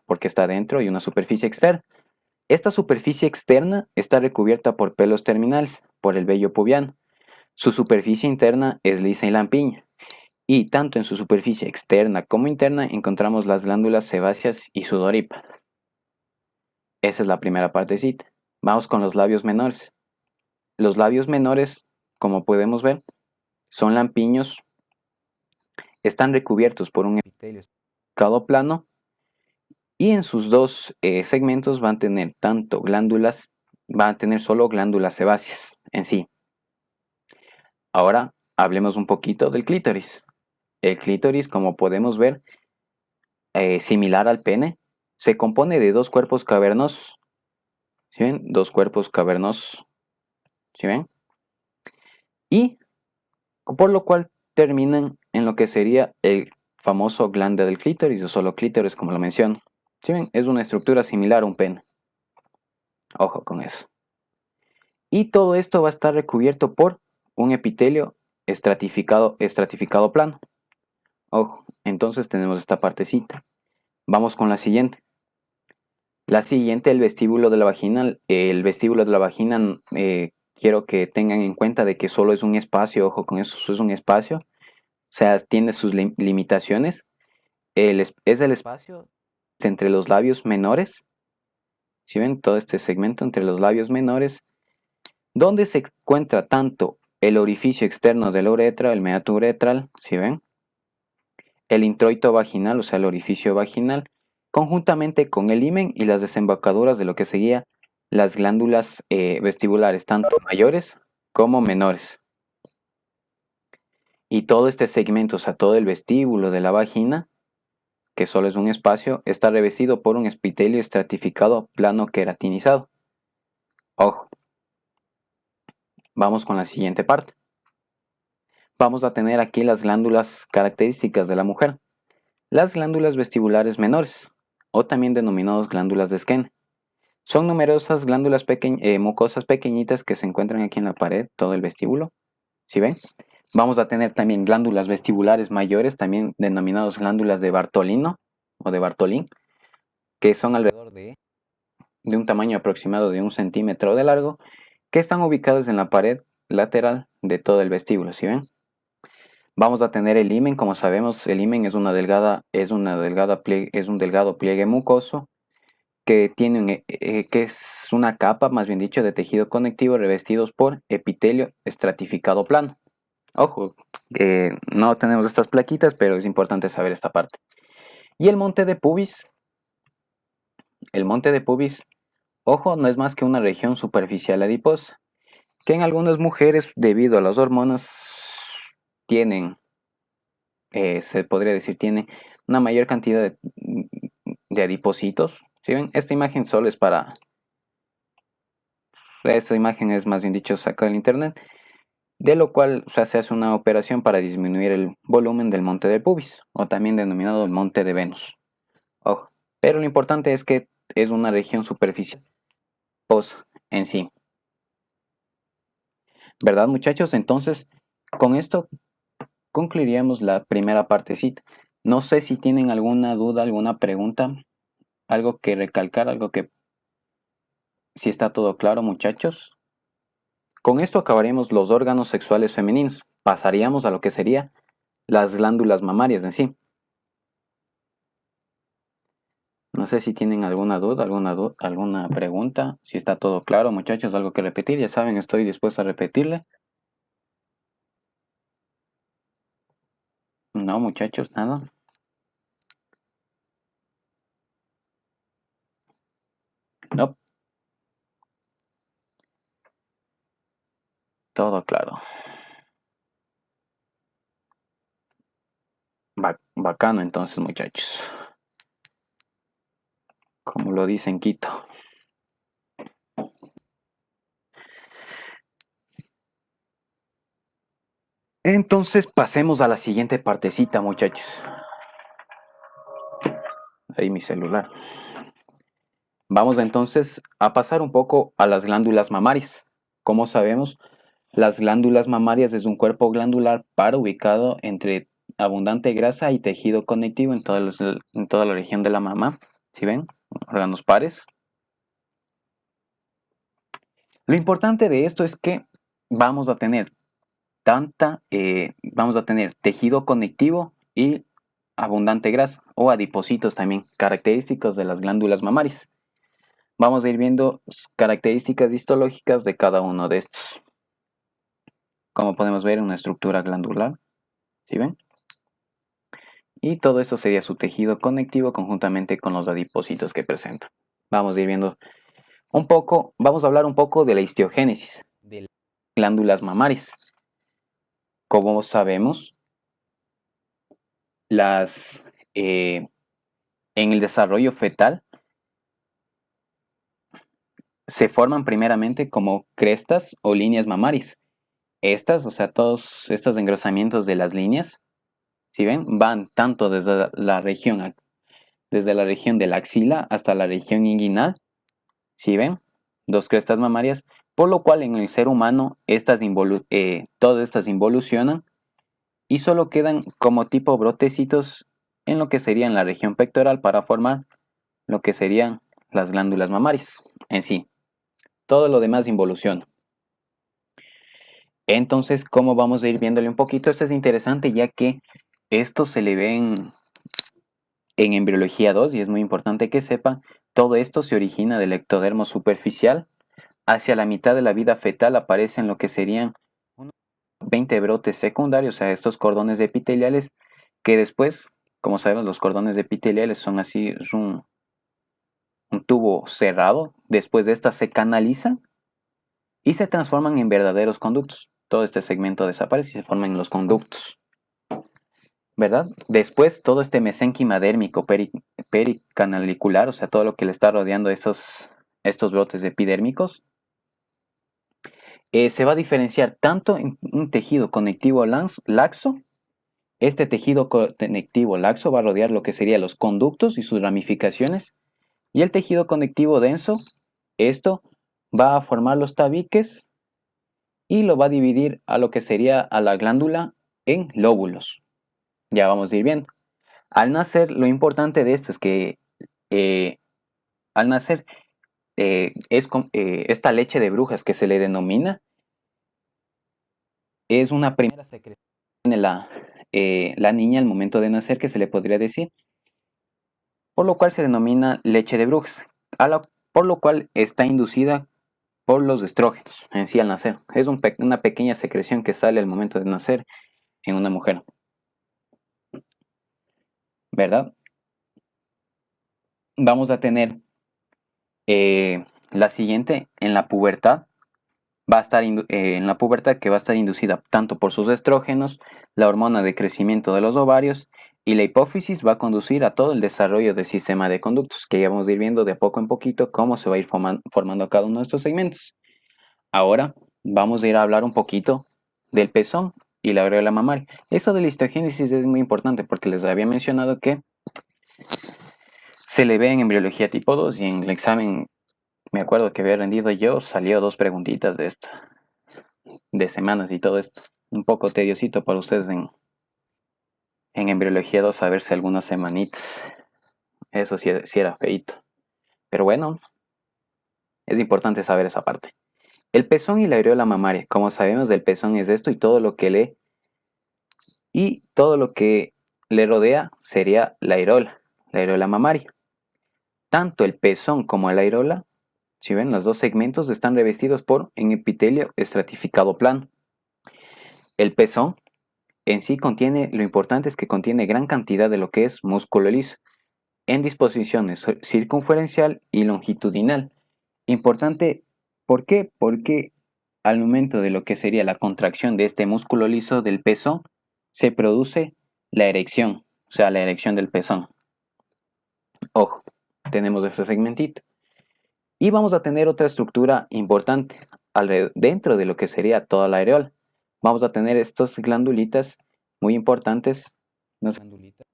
porque está dentro, y una superficie externa. Esta superficie externa está recubierta por pelos terminales, por el vello pubiano. Su superficie interna es lisa y lampiña. Y tanto en su superficie externa como interna encontramos las glándulas sebáceas y sudoríparas. Esa es la primera partecita. Vamos con los labios menores. Los labios menores, como podemos ver, son lampiños, están recubiertos por un epitelio plano y en sus dos segmentos van a tener van a tener solo glándulas sebáceas en sí. Ahora hablemos un poquito del clítoris. El clítoris, como podemos ver, similar al pene, se compone de dos cuerpos cavernosos. ¿Sí ven? Dos cuerpos cavernosos. ¿Sí ven? Y por lo cual terminan en lo que sería el famoso glande del clítoris o solo clítoris, como lo menciono. ¿Sí ven? Es una estructura similar a un pene. Ojo con eso. Y todo esto va a estar recubierto por un epitelio estratificado plano. Ojo, entonces tenemos esta partecita. Vamos con la siguiente. La siguiente, el vestíbulo de la vagina. El vestíbulo de la vagina, quiero que tengan en cuenta de que solo es un espacio, ojo con eso, es un espacio. O sea, tiene sus limitaciones. Es el espacio entre los labios menores. ¿Sí ven? Todo este segmento entre los labios menores, donde se encuentra tanto el orificio externo de la uretra, el meato uretral, ¿sí ven? El introito vaginal, o sea, el orificio vaginal, conjuntamente con el himen y las desembocaduras de lo que seguía las glándulas vestibulares, tanto mayores como menores. Y todo este segmento, o sea, todo el vestíbulo de la vagina, que solo es un espacio, está revestido por un epitelio estratificado plano queratinizado. Ojo, vamos con la siguiente parte. Vamos a tener aquí las glándulas características de la mujer. Las glándulas vestibulares menores, o también denominadas glándulas de Skene. Son numerosas glándulas mucosas pequeñitas que se encuentran aquí en la pared, todo el vestíbulo. ¿Sí ven? Vamos a tener también glándulas vestibulares mayores, también denominadas glándulas de Bartolino o de Bartolín, que son alrededor de un tamaño aproximado de 1 centímetro de largo, que están ubicadas en la pared lateral de todo el vestíbulo. ¿Sí ven? Vamos a tener el himen, como sabemos, el himen es es un delgado pliegue mucoso que que es una capa, más bien dicho, de tejido conectivo revestidos por epitelio estratificado plano. Ojo, no tenemos estas plaquitas, pero es importante saber esta parte. Y el monte de pubis, ojo, no es más que una región superficial adiposa, que en algunas mujeres, debido a las hormonas, tienen, se podría decir, tienen una mayor cantidad de adipocitos. ¿Sí ven? Esta imagen solo es para, esta imagen es más bien dicho sacada del internet, de lo cual, o sea, se hace una operación para disminuir el volumen del monte de pubis, o también denominado el monte de Venus. Ojo, pero lo importante es que es una región superficial en sí. ¿Verdad, muchachos? Entonces, con esto concluiríamos la primera partecita. No sé si tienen alguna duda, alguna pregunta, algo que recalcar, algo que, si está todo claro, muchachos. Con esto acabaríamos los órganos sexuales femeninos. Pasaríamos a lo que sería las glándulas mamarias en sí. No sé si tienen alguna duda, alguna pregunta. Si está todo claro, muchachos, algo que repetir. Ya saben, estoy dispuesto a repetirle. No, muchachos, nada. No, todo claro. Bacano entonces, muchachos. Como lo dice en Quito. Entonces pasemos a la siguiente partecita, muchachos. Ahí mi celular. Vamos entonces a pasar un poco a las glándulas mamarias. Como sabemos, las glándulas mamarias es un cuerpo glandular par ubicado entre abundante grasa y tejido conectivo en toda la región de la mama. ¿Sí ven? Órganos pares. Lo importante de esto es que vamos a tener vamos a tener tejido conectivo y abundante grasa o adipocitos también, característicos de las glándulas mamarias. Vamos a ir viendo características histológicas de cada uno de estos. Como podemos ver, una estructura glandular, ¿sí ven? Y todo esto sería su tejido conectivo conjuntamente con los adipocitos que presenta. Vamos a ir viendo un poco, vamos a hablar un poco de la histiogénesis de las glándulas mamarias. Como sabemos, en el desarrollo fetal se forman primeramente como crestas o líneas mamarias. Estas, o sea, todos estos engrosamientos de las líneas, ¿sí ven? Van tanto desde la región de la axila hasta la región inguinal, ¿sí ven? Dos crestas mamarias, por lo cual en el ser humano todas estas involucionan y solo quedan como tipo brotecitos en lo que sería la región pectoral para formar lo que serían las glándulas mamarias en sí. Todo lo demás involuciona. Entonces, ¿cómo vamos a ir viéndole un poquito? Esto es interesante ya que esto se le ve en embriología 2 y es muy importante que sepan, todo esto se origina del ectodermo superficial. Hacia la mitad de la vida fetal aparecen lo que serían unos 20 brotes secundarios, o sea, estos cordones epiteliales que después, como sabemos, los cordones epiteliales son así, es un tubo cerrado. Después de esta se canalizan y se transforman en verdaderos conductos. Todo este segmento desaparece y se forman en los conductos, ¿verdad? Después todo este mesénquima dérmico pericanalicular, o sea, todo lo que le está rodeando estos brotes epidérmicos, se va a diferenciar tanto en un tejido conectivo laxo. Este tejido conectivo laxo va a rodear lo que serían los conductos y sus ramificaciones, y el tejido conectivo denso, esto va a formar los tabiques y lo va a dividir a lo que sería a la glándula en lóbulos. Ya vamos a ir viendo. Al nacer, lo importante de esto es que al nacer esta leche de brujas que se le denomina es una primera secreción que tiene la niña al momento de nacer, que se le podría decir, por lo cual se denomina leche de brujas, por lo cual está inducida por los estrógenos en sí al nacer. Es una pequeña secreción que sale al momento de nacer en una mujer, ¿verdad? Vamos a tener la siguiente en la pubertad. va a estar en la pubertad, que va a estar inducida tanto por sus estrógenos, la hormona de crecimiento de los ovarios, y la hipófisis va a conducir a todo el desarrollo del sistema de conductos, que ya vamos a ir viendo de poco en poquito cómo se va a ir formando cada uno de estos segmentos. Ahora vamos a ir a hablar un poquito del pezón y la aureola mamaria. Eso de la histogénesis es muy importante porque les había mencionado que se le ve en embriología tipo 2 y en el examen, me acuerdo que había rendido yo, salió 2 preguntitas de esto, de semanas y todo esto. Un poco tediosito para ustedes en embriología 2 a verse algunas semanitas. Eso sí era feito. Pero bueno, es importante saber esa parte. El pezón y la areola mamaria. Como sabemos, del pezón es esto y todo lo que le rodea sería la areola mamaria. Tanto el pezón como la areola, si ven, los dos segmentos están revestidos por un epitelio estratificado plano. El pezón en sí contiene, lo importante es que contiene gran cantidad de lo que es músculo liso, en disposiciones circunferencial y longitudinal. Importante, ¿por qué? Porque al momento de lo que sería la contracción de este músculo liso del pezón, se produce la erección, o sea, la erección del pezón. Ojo, tenemos este segmentito. Y vamos a tener otra estructura importante dentro de lo que sería toda la areola. Vamos a tener estas glandulitas muy importantes, unas glandulitas,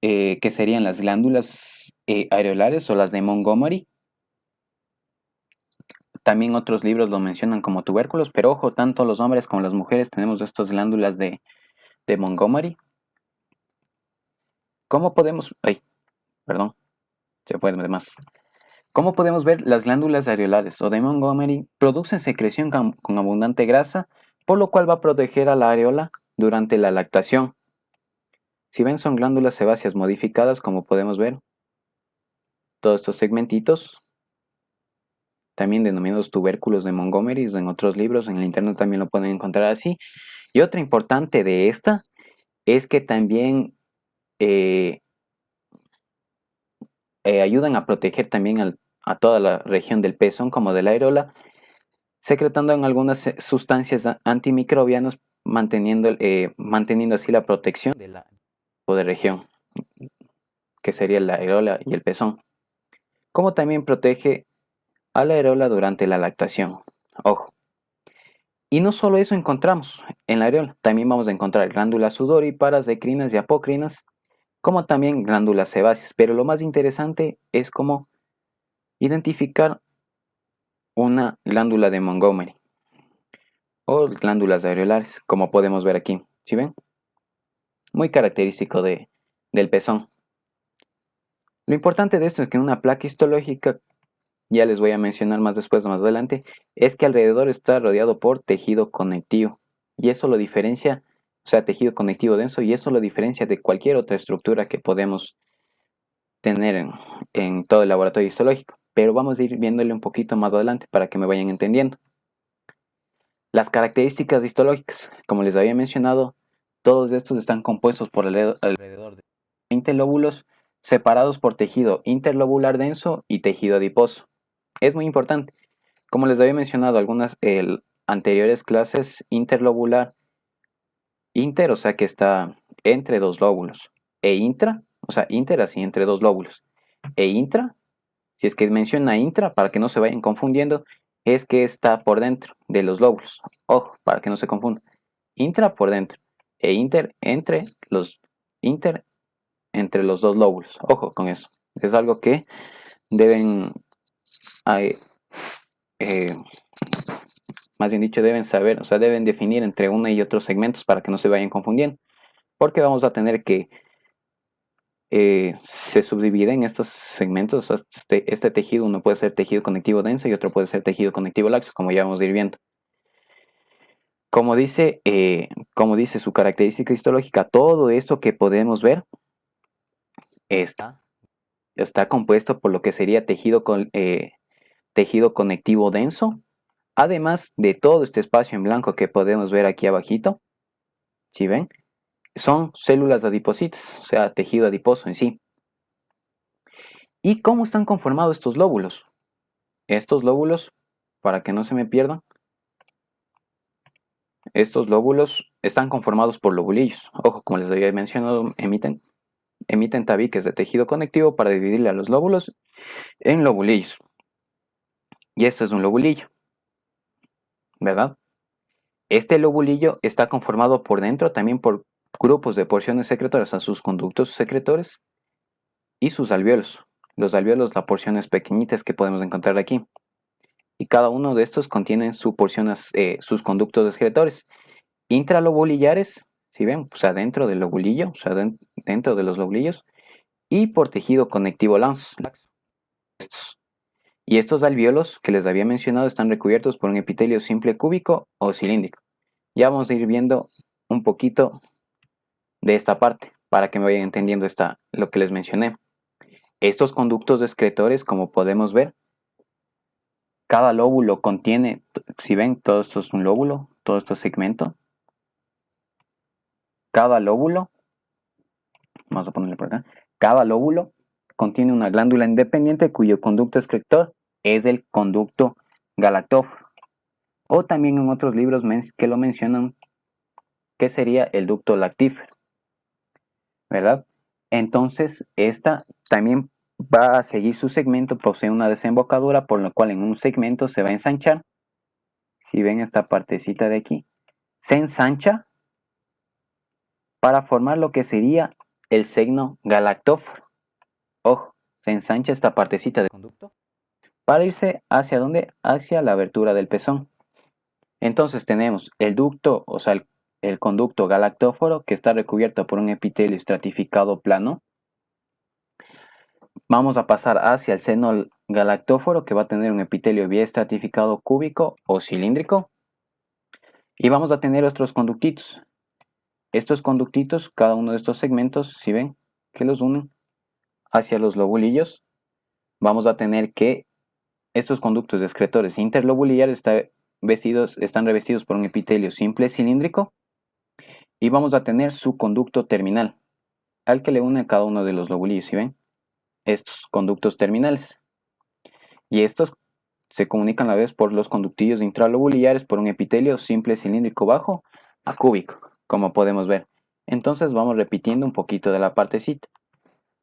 que serían las glándulas areolares o las de Montgomery. También otros libros lo mencionan como tubérculos, pero ojo, tanto los hombres como las mujeres tenemos estas glándulas de Montgomery. ¿Cómo podemos...? Ay, perdón, se fue de más. ¿Cómo podemos ver? Las glándulas areolares o de Montgomery producen secreción con abundante grasa, por lo cual va a proteger a la areola durante la lactación. Si ven, son glándulas sebáceas modificadas, como podemos ver. Todos estos segmentitos, también denominados tubérculos de Montgomery, en otros libros, en el internet también lo pueden encontrar así. Y otra importante de esta es que también eh, ayudan a proteger también a toda la región del pezón como de la areola, secretando en algunas sustancias antimicrobianas, manteniendo así la protección de la de región, que sería la areola y el pezón, como también protege a la areola durante la lactación. Ojo. Y no solo eso encontramos en la areola, también vamos a encontrar glándulas sudoríparas, endocrinas y apocrinas, como también glándulas sebáceas. Pero lo más interesante es cómo identificar una glándula de Montgomery o glándulas areolares, como podemos ver aquí. ¿Sí ven? Muy característico del pezón. Lo importante de esto es que en una placa histológica, ya les voy a mencionar más después, más adelante, es que alrededor está rodeado por tejido conectivo. Y eso lo diferencia, o sea, tejido conectivo denso, y eso lo diferencia de cualquier otra estructura que podemos tener en todo el laboratorio histológico. Pero vamos a ir viéndole un poquito más adelante para que me vayan entendiendo. Las características histológicas, como les había mencionado, todos estos están compuestos por alrededor de 20 lóbulos separados por tejido interlobular denso y tejido adiposo. Es muy importante. Como les había mencionado algunas anteriores clases, interlobular, o sea que está entre dos lóbulos, e intra, o sea, inter así entre dos lóbulos, e intra, si es que menciona intra, para que no se vayan confundiendo, es que está por dentro de los lóbulos. Ojo, para que no se confunda. Intra por dentro e inter inter entre los dos lóbulos. Ojo con eso. Es algo que deben, eh, eh, más bien dicho, deben saber, o sea, deben definir entre uno y otros segmentos para que no se vayan confundiendo. Porque vamos a tener que se subdivide en estos segmentos. Este tejido, uno puede ser tejido conectivo denso y otro puede ser tejido conectivo laxo, como ya vamos a ir viendo. Como dice su característica histológica, todo esto que podemos ver está compuesto por lo que sería tejido conectivo denso, además de todo este espacio en blanco que podemos ver aquí abajito. ¿Sí ven? Son células adipositas, o sea, tejido adiposo en sí. ¿Y cómo están conformados estos lóbulos? estos lóbulos, para que no se me pierdan, estos lóbulos están conformados por lobulillos. Ojo, como les había mencionado, emiten tabiques de tejido conectivo para dividirle a los lóbulos en lobulillos. Y esto es un lobulillo, ¿verdad? Este lobulillo está conformado por dentro también por grupos de porciones secretoras, a sus conductos secretores y sus alvéolos. Los alvéolos, las porciones pequeñitas que podemos encontrar aquí. Y cada uno de estos contiene sus sus conductos excretores. Intralobulillares, si ven, o sea, dentro del lobulillo, o sea, dentro de los lobulillos, y por tejido conectivo laxo. Y estos alvéolos que les había mencionado están recubiertos por un epitelio simple cúbico o cilíndrico. Ya vamos a ir viendo un poquito de esta parte para que me vayan entendiendo lo que les mencioné. Estos conductos excretores, como podemos ver, cada lóbulo contiene, si ven, todo esto es un lóbulo, todo esto es segmento. Cada lóbulo, vamos a ponerle por acá, cada lóbulo contiene una glándula independiente cuyo conducto excretor es el conducto galactóforo. O también en otros libros que lo mencionan, que sería el ducto lactífero, ¿verdad? Entonces, esta también va a seguir su segmento, posee una desembocadura, por lo cual en un segmento se va a ensanchar. Si ven esta partecita de aquí, se ensancha para formar lo que sería el segno galactóforo. Ojo, se ensancha esta partecita de conducto para irse hacia dónde, hacia la abertura del pezón. Entonces tenemos el ducto, o sea, el conducto galactóforo que está recubierto por un epitelio estratificado plano. Vamos a pasar hacia el seno galactóforo que va a tener un epitelio biestratificado cúbico o cilíndrico. Y vamos a tener otros conductitos. Estos conductitos, cada uno de estos segmentos, si ven, que los unen hacia los lobulillos, vamos a tener que estos conductos excretores interlobulillares están revestidos por un epitelio simple cilíndrico y vamos a tener su conducto terminal, al que le une cada uno de los lobulillos, si ven, estos conductos terminales. Y estos se comunican a la vez por los conductillos intralobulillares por un epitelio simple cilíndrico bajo a cúbico, como podemos ver. Entonces vamos repitiendo un poquito de la partecita.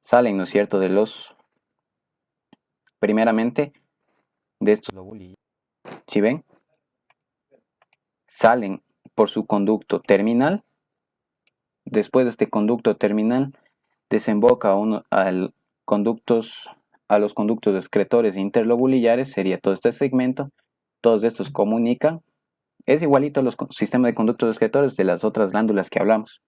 Salen, ¿no es cierto?, primeramente, de estos lobulillos. ¿Sí ven? Salen por su conducto terminal. Después de este conducto terminal, desemboca a los conductos excretores interlobulillares, sería todo este segmento. Todos estos comunican. Es igualito a los sistemas de conductos excretores de las otras glándulas que hablamos.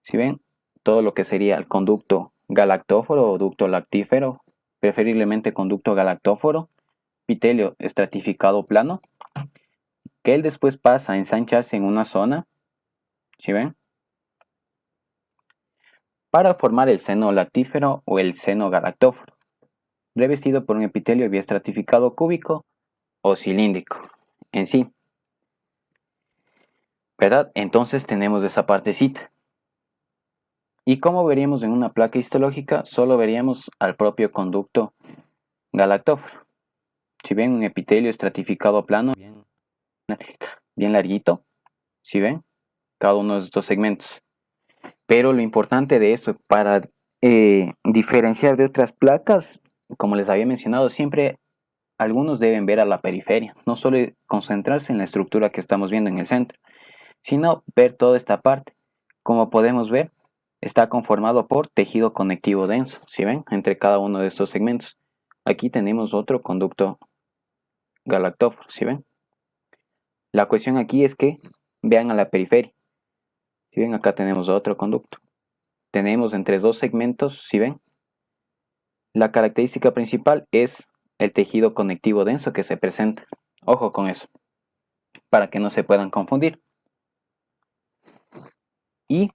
Si ven, todo lo que sería el conducto galactóforo o ducto lactífero, preferiblemente conducto galactóforo, epitelio estratificado plano, que él después pasa a ensancharse en una zona, ¿sí ven?, para formar el seno lactífero o el seno galactóforo, revestido por un epitelio biestratificado cúbico o cilíndrico en sí, ¿verdad? Entonces tenemos esa partecita. Y como veríamos en una placa histológica, solo veríamos al propio conducto galactóforo. Si ven un epitelio estratificado plano, bien larguito, si ven, cada uno de estos segmentos. Pero lo importante de eso, para diferenciar de otras placas, como les había mencionado, siempre algunos deben ver a la periferia, no solo concentrarse en la estructura que estamos viendo en el centro, sino ver toda esta parte. Como podemos ver, está conformado por tejido conectivo denso, ¿sí ven?, entre cada uno de estos segmentos. Aquí tenemos otro conducto galactóforo, ¿sí ven? La cuestión aquí es que vean a la periferia. Si ven, acá tenemos otro conducto. Tenemos entre dos segmentos, si ven, la característica principal es el tejido conectivo denso que se presenta. Ojo con eso, para que no se puedan confundir. Y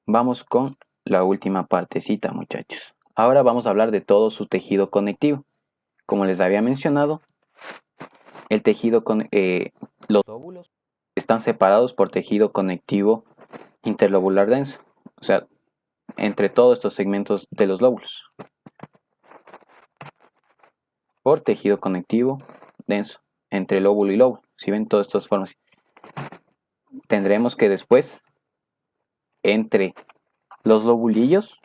vamos con la última partecita, muchachos. Ahora vamos a hablar de todo su tejido conectivo. Como les había mencionado, el tejido los lóbulos están separados por tejido conectivo interlobular denso, o sea, entre todos estos segmentos de los lóbulos. por tejido conectivo denso entre lóbulo y lóbulo. Si ven todas estas formas, tendremos que después entre los lobulillos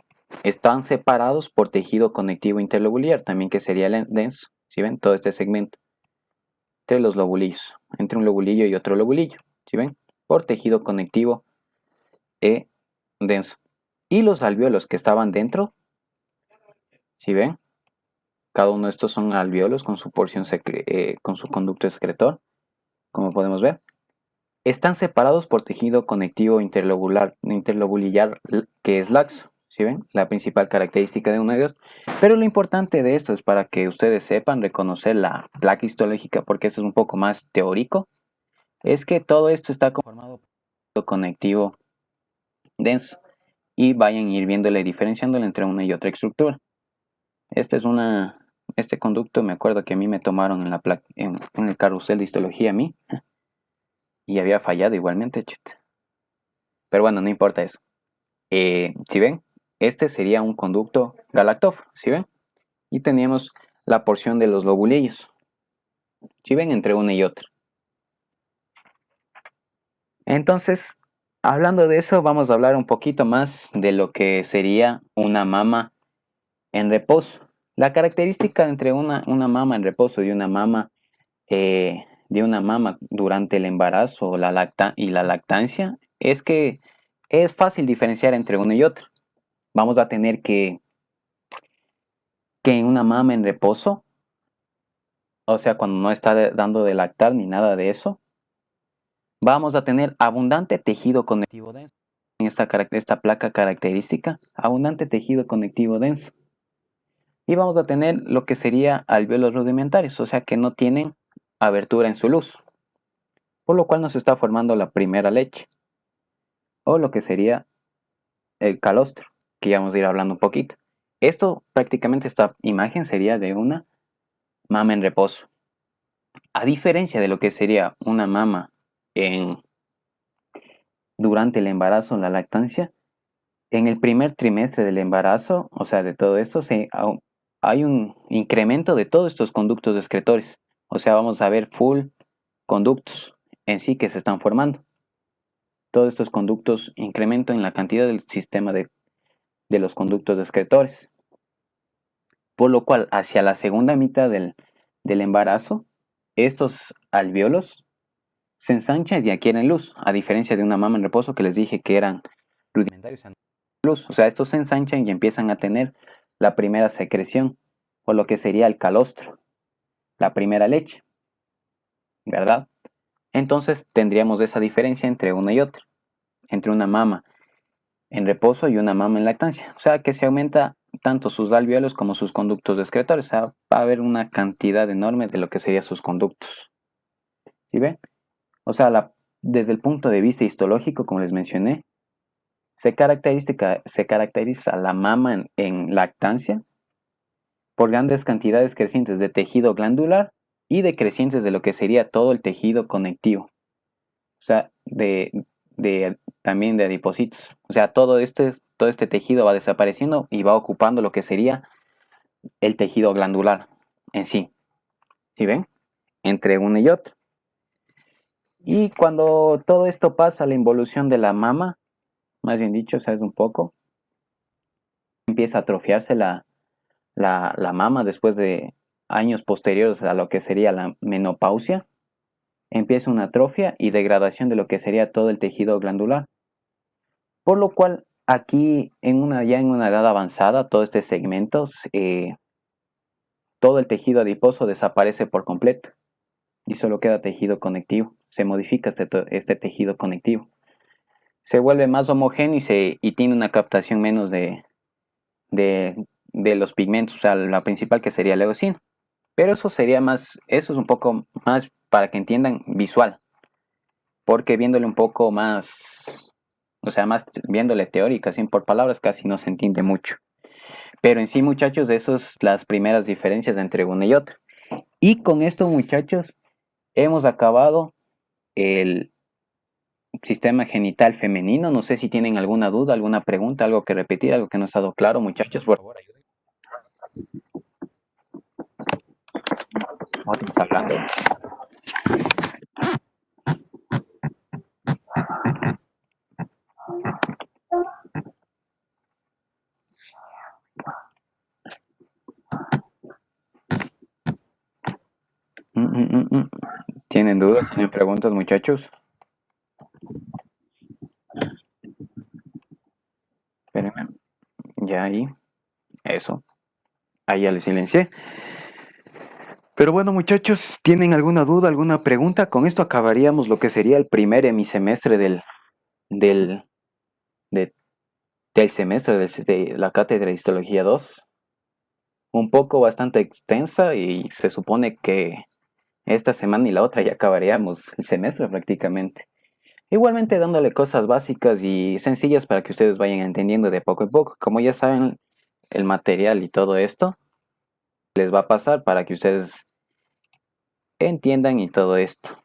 están separados por tejido conectivo interlobular, también que sería el denso. Si ven todo este segmento entre los lobulillos, entre un lobulillo y otro lobulillo, si ven, por tejido conectivo denso. Y los alvéolos que estaban dentro, si ven, cada uno de estos son alvéolos con su porción con su conducto excretor, como podemos ver. Están separados por tejido conectivo interlobular que es laxo. ¿Sí ven? La principal característica de uno de ellos. Pero lo importante de esto es para que ustedes sepan reconocer la placa histológica, porque esto es un poco más teórico, es que todo esto está conformado por tejido conectivo denso. Y vayan a ir viéndole, diferenciándole entre una y otra estructura. Este conducto me acuerdo que a mí me tomaron en el carrusel de histología a mí. Y había fallado igualmente, chut. Pero bueno, no importa eso. Si ven, este sería un conducto galactóforo, ¿sí ven? Y teníamos la porción de los lobulillos, ¿sí ven? Entre una y otra. Entonces, hablando de eso, vamos a hablar un poquito más de lo que sería una mama en reposo. La característica entre una mama en reposo y una mama durante el embarazo y la lactancia es que es fácil diferenciar entre una y otra. Vamos a tener que en una mama en reposo, o sea, cuando no está dando de lactar ni nada de eso, vamos a tener abundante tejido conectivo denso. En esta placa característica, abundante tejido conectivo denso. Y vamos a tener lo que sería alvéolos rudimentarios, o sea que no tienen abertura en su luz, por lo cual nos está formando la primera leche, o lo que sería el calostro, que ya vamos a ir hablando un poquito. Esto prácticamente, esta imagen sería de una mama en reposo. A diferencia de lo que sería una mama durante el embarazo, la lactancia, en el primer trimestre del embarazo, o sea, de todo esto, hay un incremento de todos estos conductos excretores. O sea, vamos a ver full conductos en sí que se están formando. Todos estos conductos incrementan en la cantidad del sistema de los conductos excretores. Por lo cual, hacia la segunda mitad del embarazo, estos alvéolos se ensanchan y adquieren luz, a diferencia de una mama en reposo que les dije que eran rudimentarios. O sea, estos se ensanchan y empiezan a tener la primera secreción, o lo que sería el calostro, la primera leche, ¿verdad? Entonces tendríamos esa diferencia entre una y otra, entre una mama en reposo y una mama en lactancia. O sea, que se aumenta tanto sus alvéolos como sus conductos excretores. O sea, va a haber una cantidad enorme de lo que serían sus conductos. ¿Sí ven? O sea, desde el punto de vista histológico, como les mencioné, se caracteriza la mama en lactancia por grandes cantidades crecientes de tejido glandular y decrecientes de lo que sería todo el tejido conectivo. O sea, también de adipocitos. O sea, todo este tejido va desapareciendo y va ocupando lo que sería el tejido glandular en sí. ¿Sí ven? Entre una y otra. Y cuando todo esto pasa, la involución de la mama, más bien dicho, ¿sabes? Un poco, empieza a atrofiarse la mama después de años posteriores a lo que sería la menopausia. Empieza una atrofia y degradación de lo que sería todo el tejido glandular. Por lo cual, aquí ya en una edad avanzada, todo este segmento, todo el tejido adiposo desaparece por completo y solo queda tejido conectivo. Se modifica este tejido conectivo. Se vuelve más homogéneo y tiene una captación menos de los pigmentos, o sea, la principal que sería la eosina. Pero eso es un poco más para que entiendan visual, porque viéndole un poco más, o sea, más viéndole teórica, sin por palabras casi no se entiende mucho. Pero en sí, muchachos, esas son las primeras diferencias entre una y otra. Y con esto, muchachos, hemos acabado el sistema genital femenino. No sé si tienen alguna duda, alguna pregunta, algo que repetir, algo que no ha estado claro, muchachos, por favor, ayúdenme. Otros hablando. ¿Tienen dudas? ¿Tienen preguntas, muchachos? Espérenme. Ya ahí. Eso. Ahí ya le silencié. Pero bueno, muchachos, ¿tienen alguna duda, alguna pregunta? Con esto acabaríamos lo que sería el primer hemisemestre del, de- del semestre de la cátedra de Histología 2. Un poco bastante extensa y se supone que esta semana y la otra ya acabaríamos el semestre prácticamente. Igualmente dándole cosas básicas y sencillas para que ustedes vayan entendiendo de poco a poco. Como ya saben, el material y todo esto les va a pasar para que ustedes entiendan y todo esto.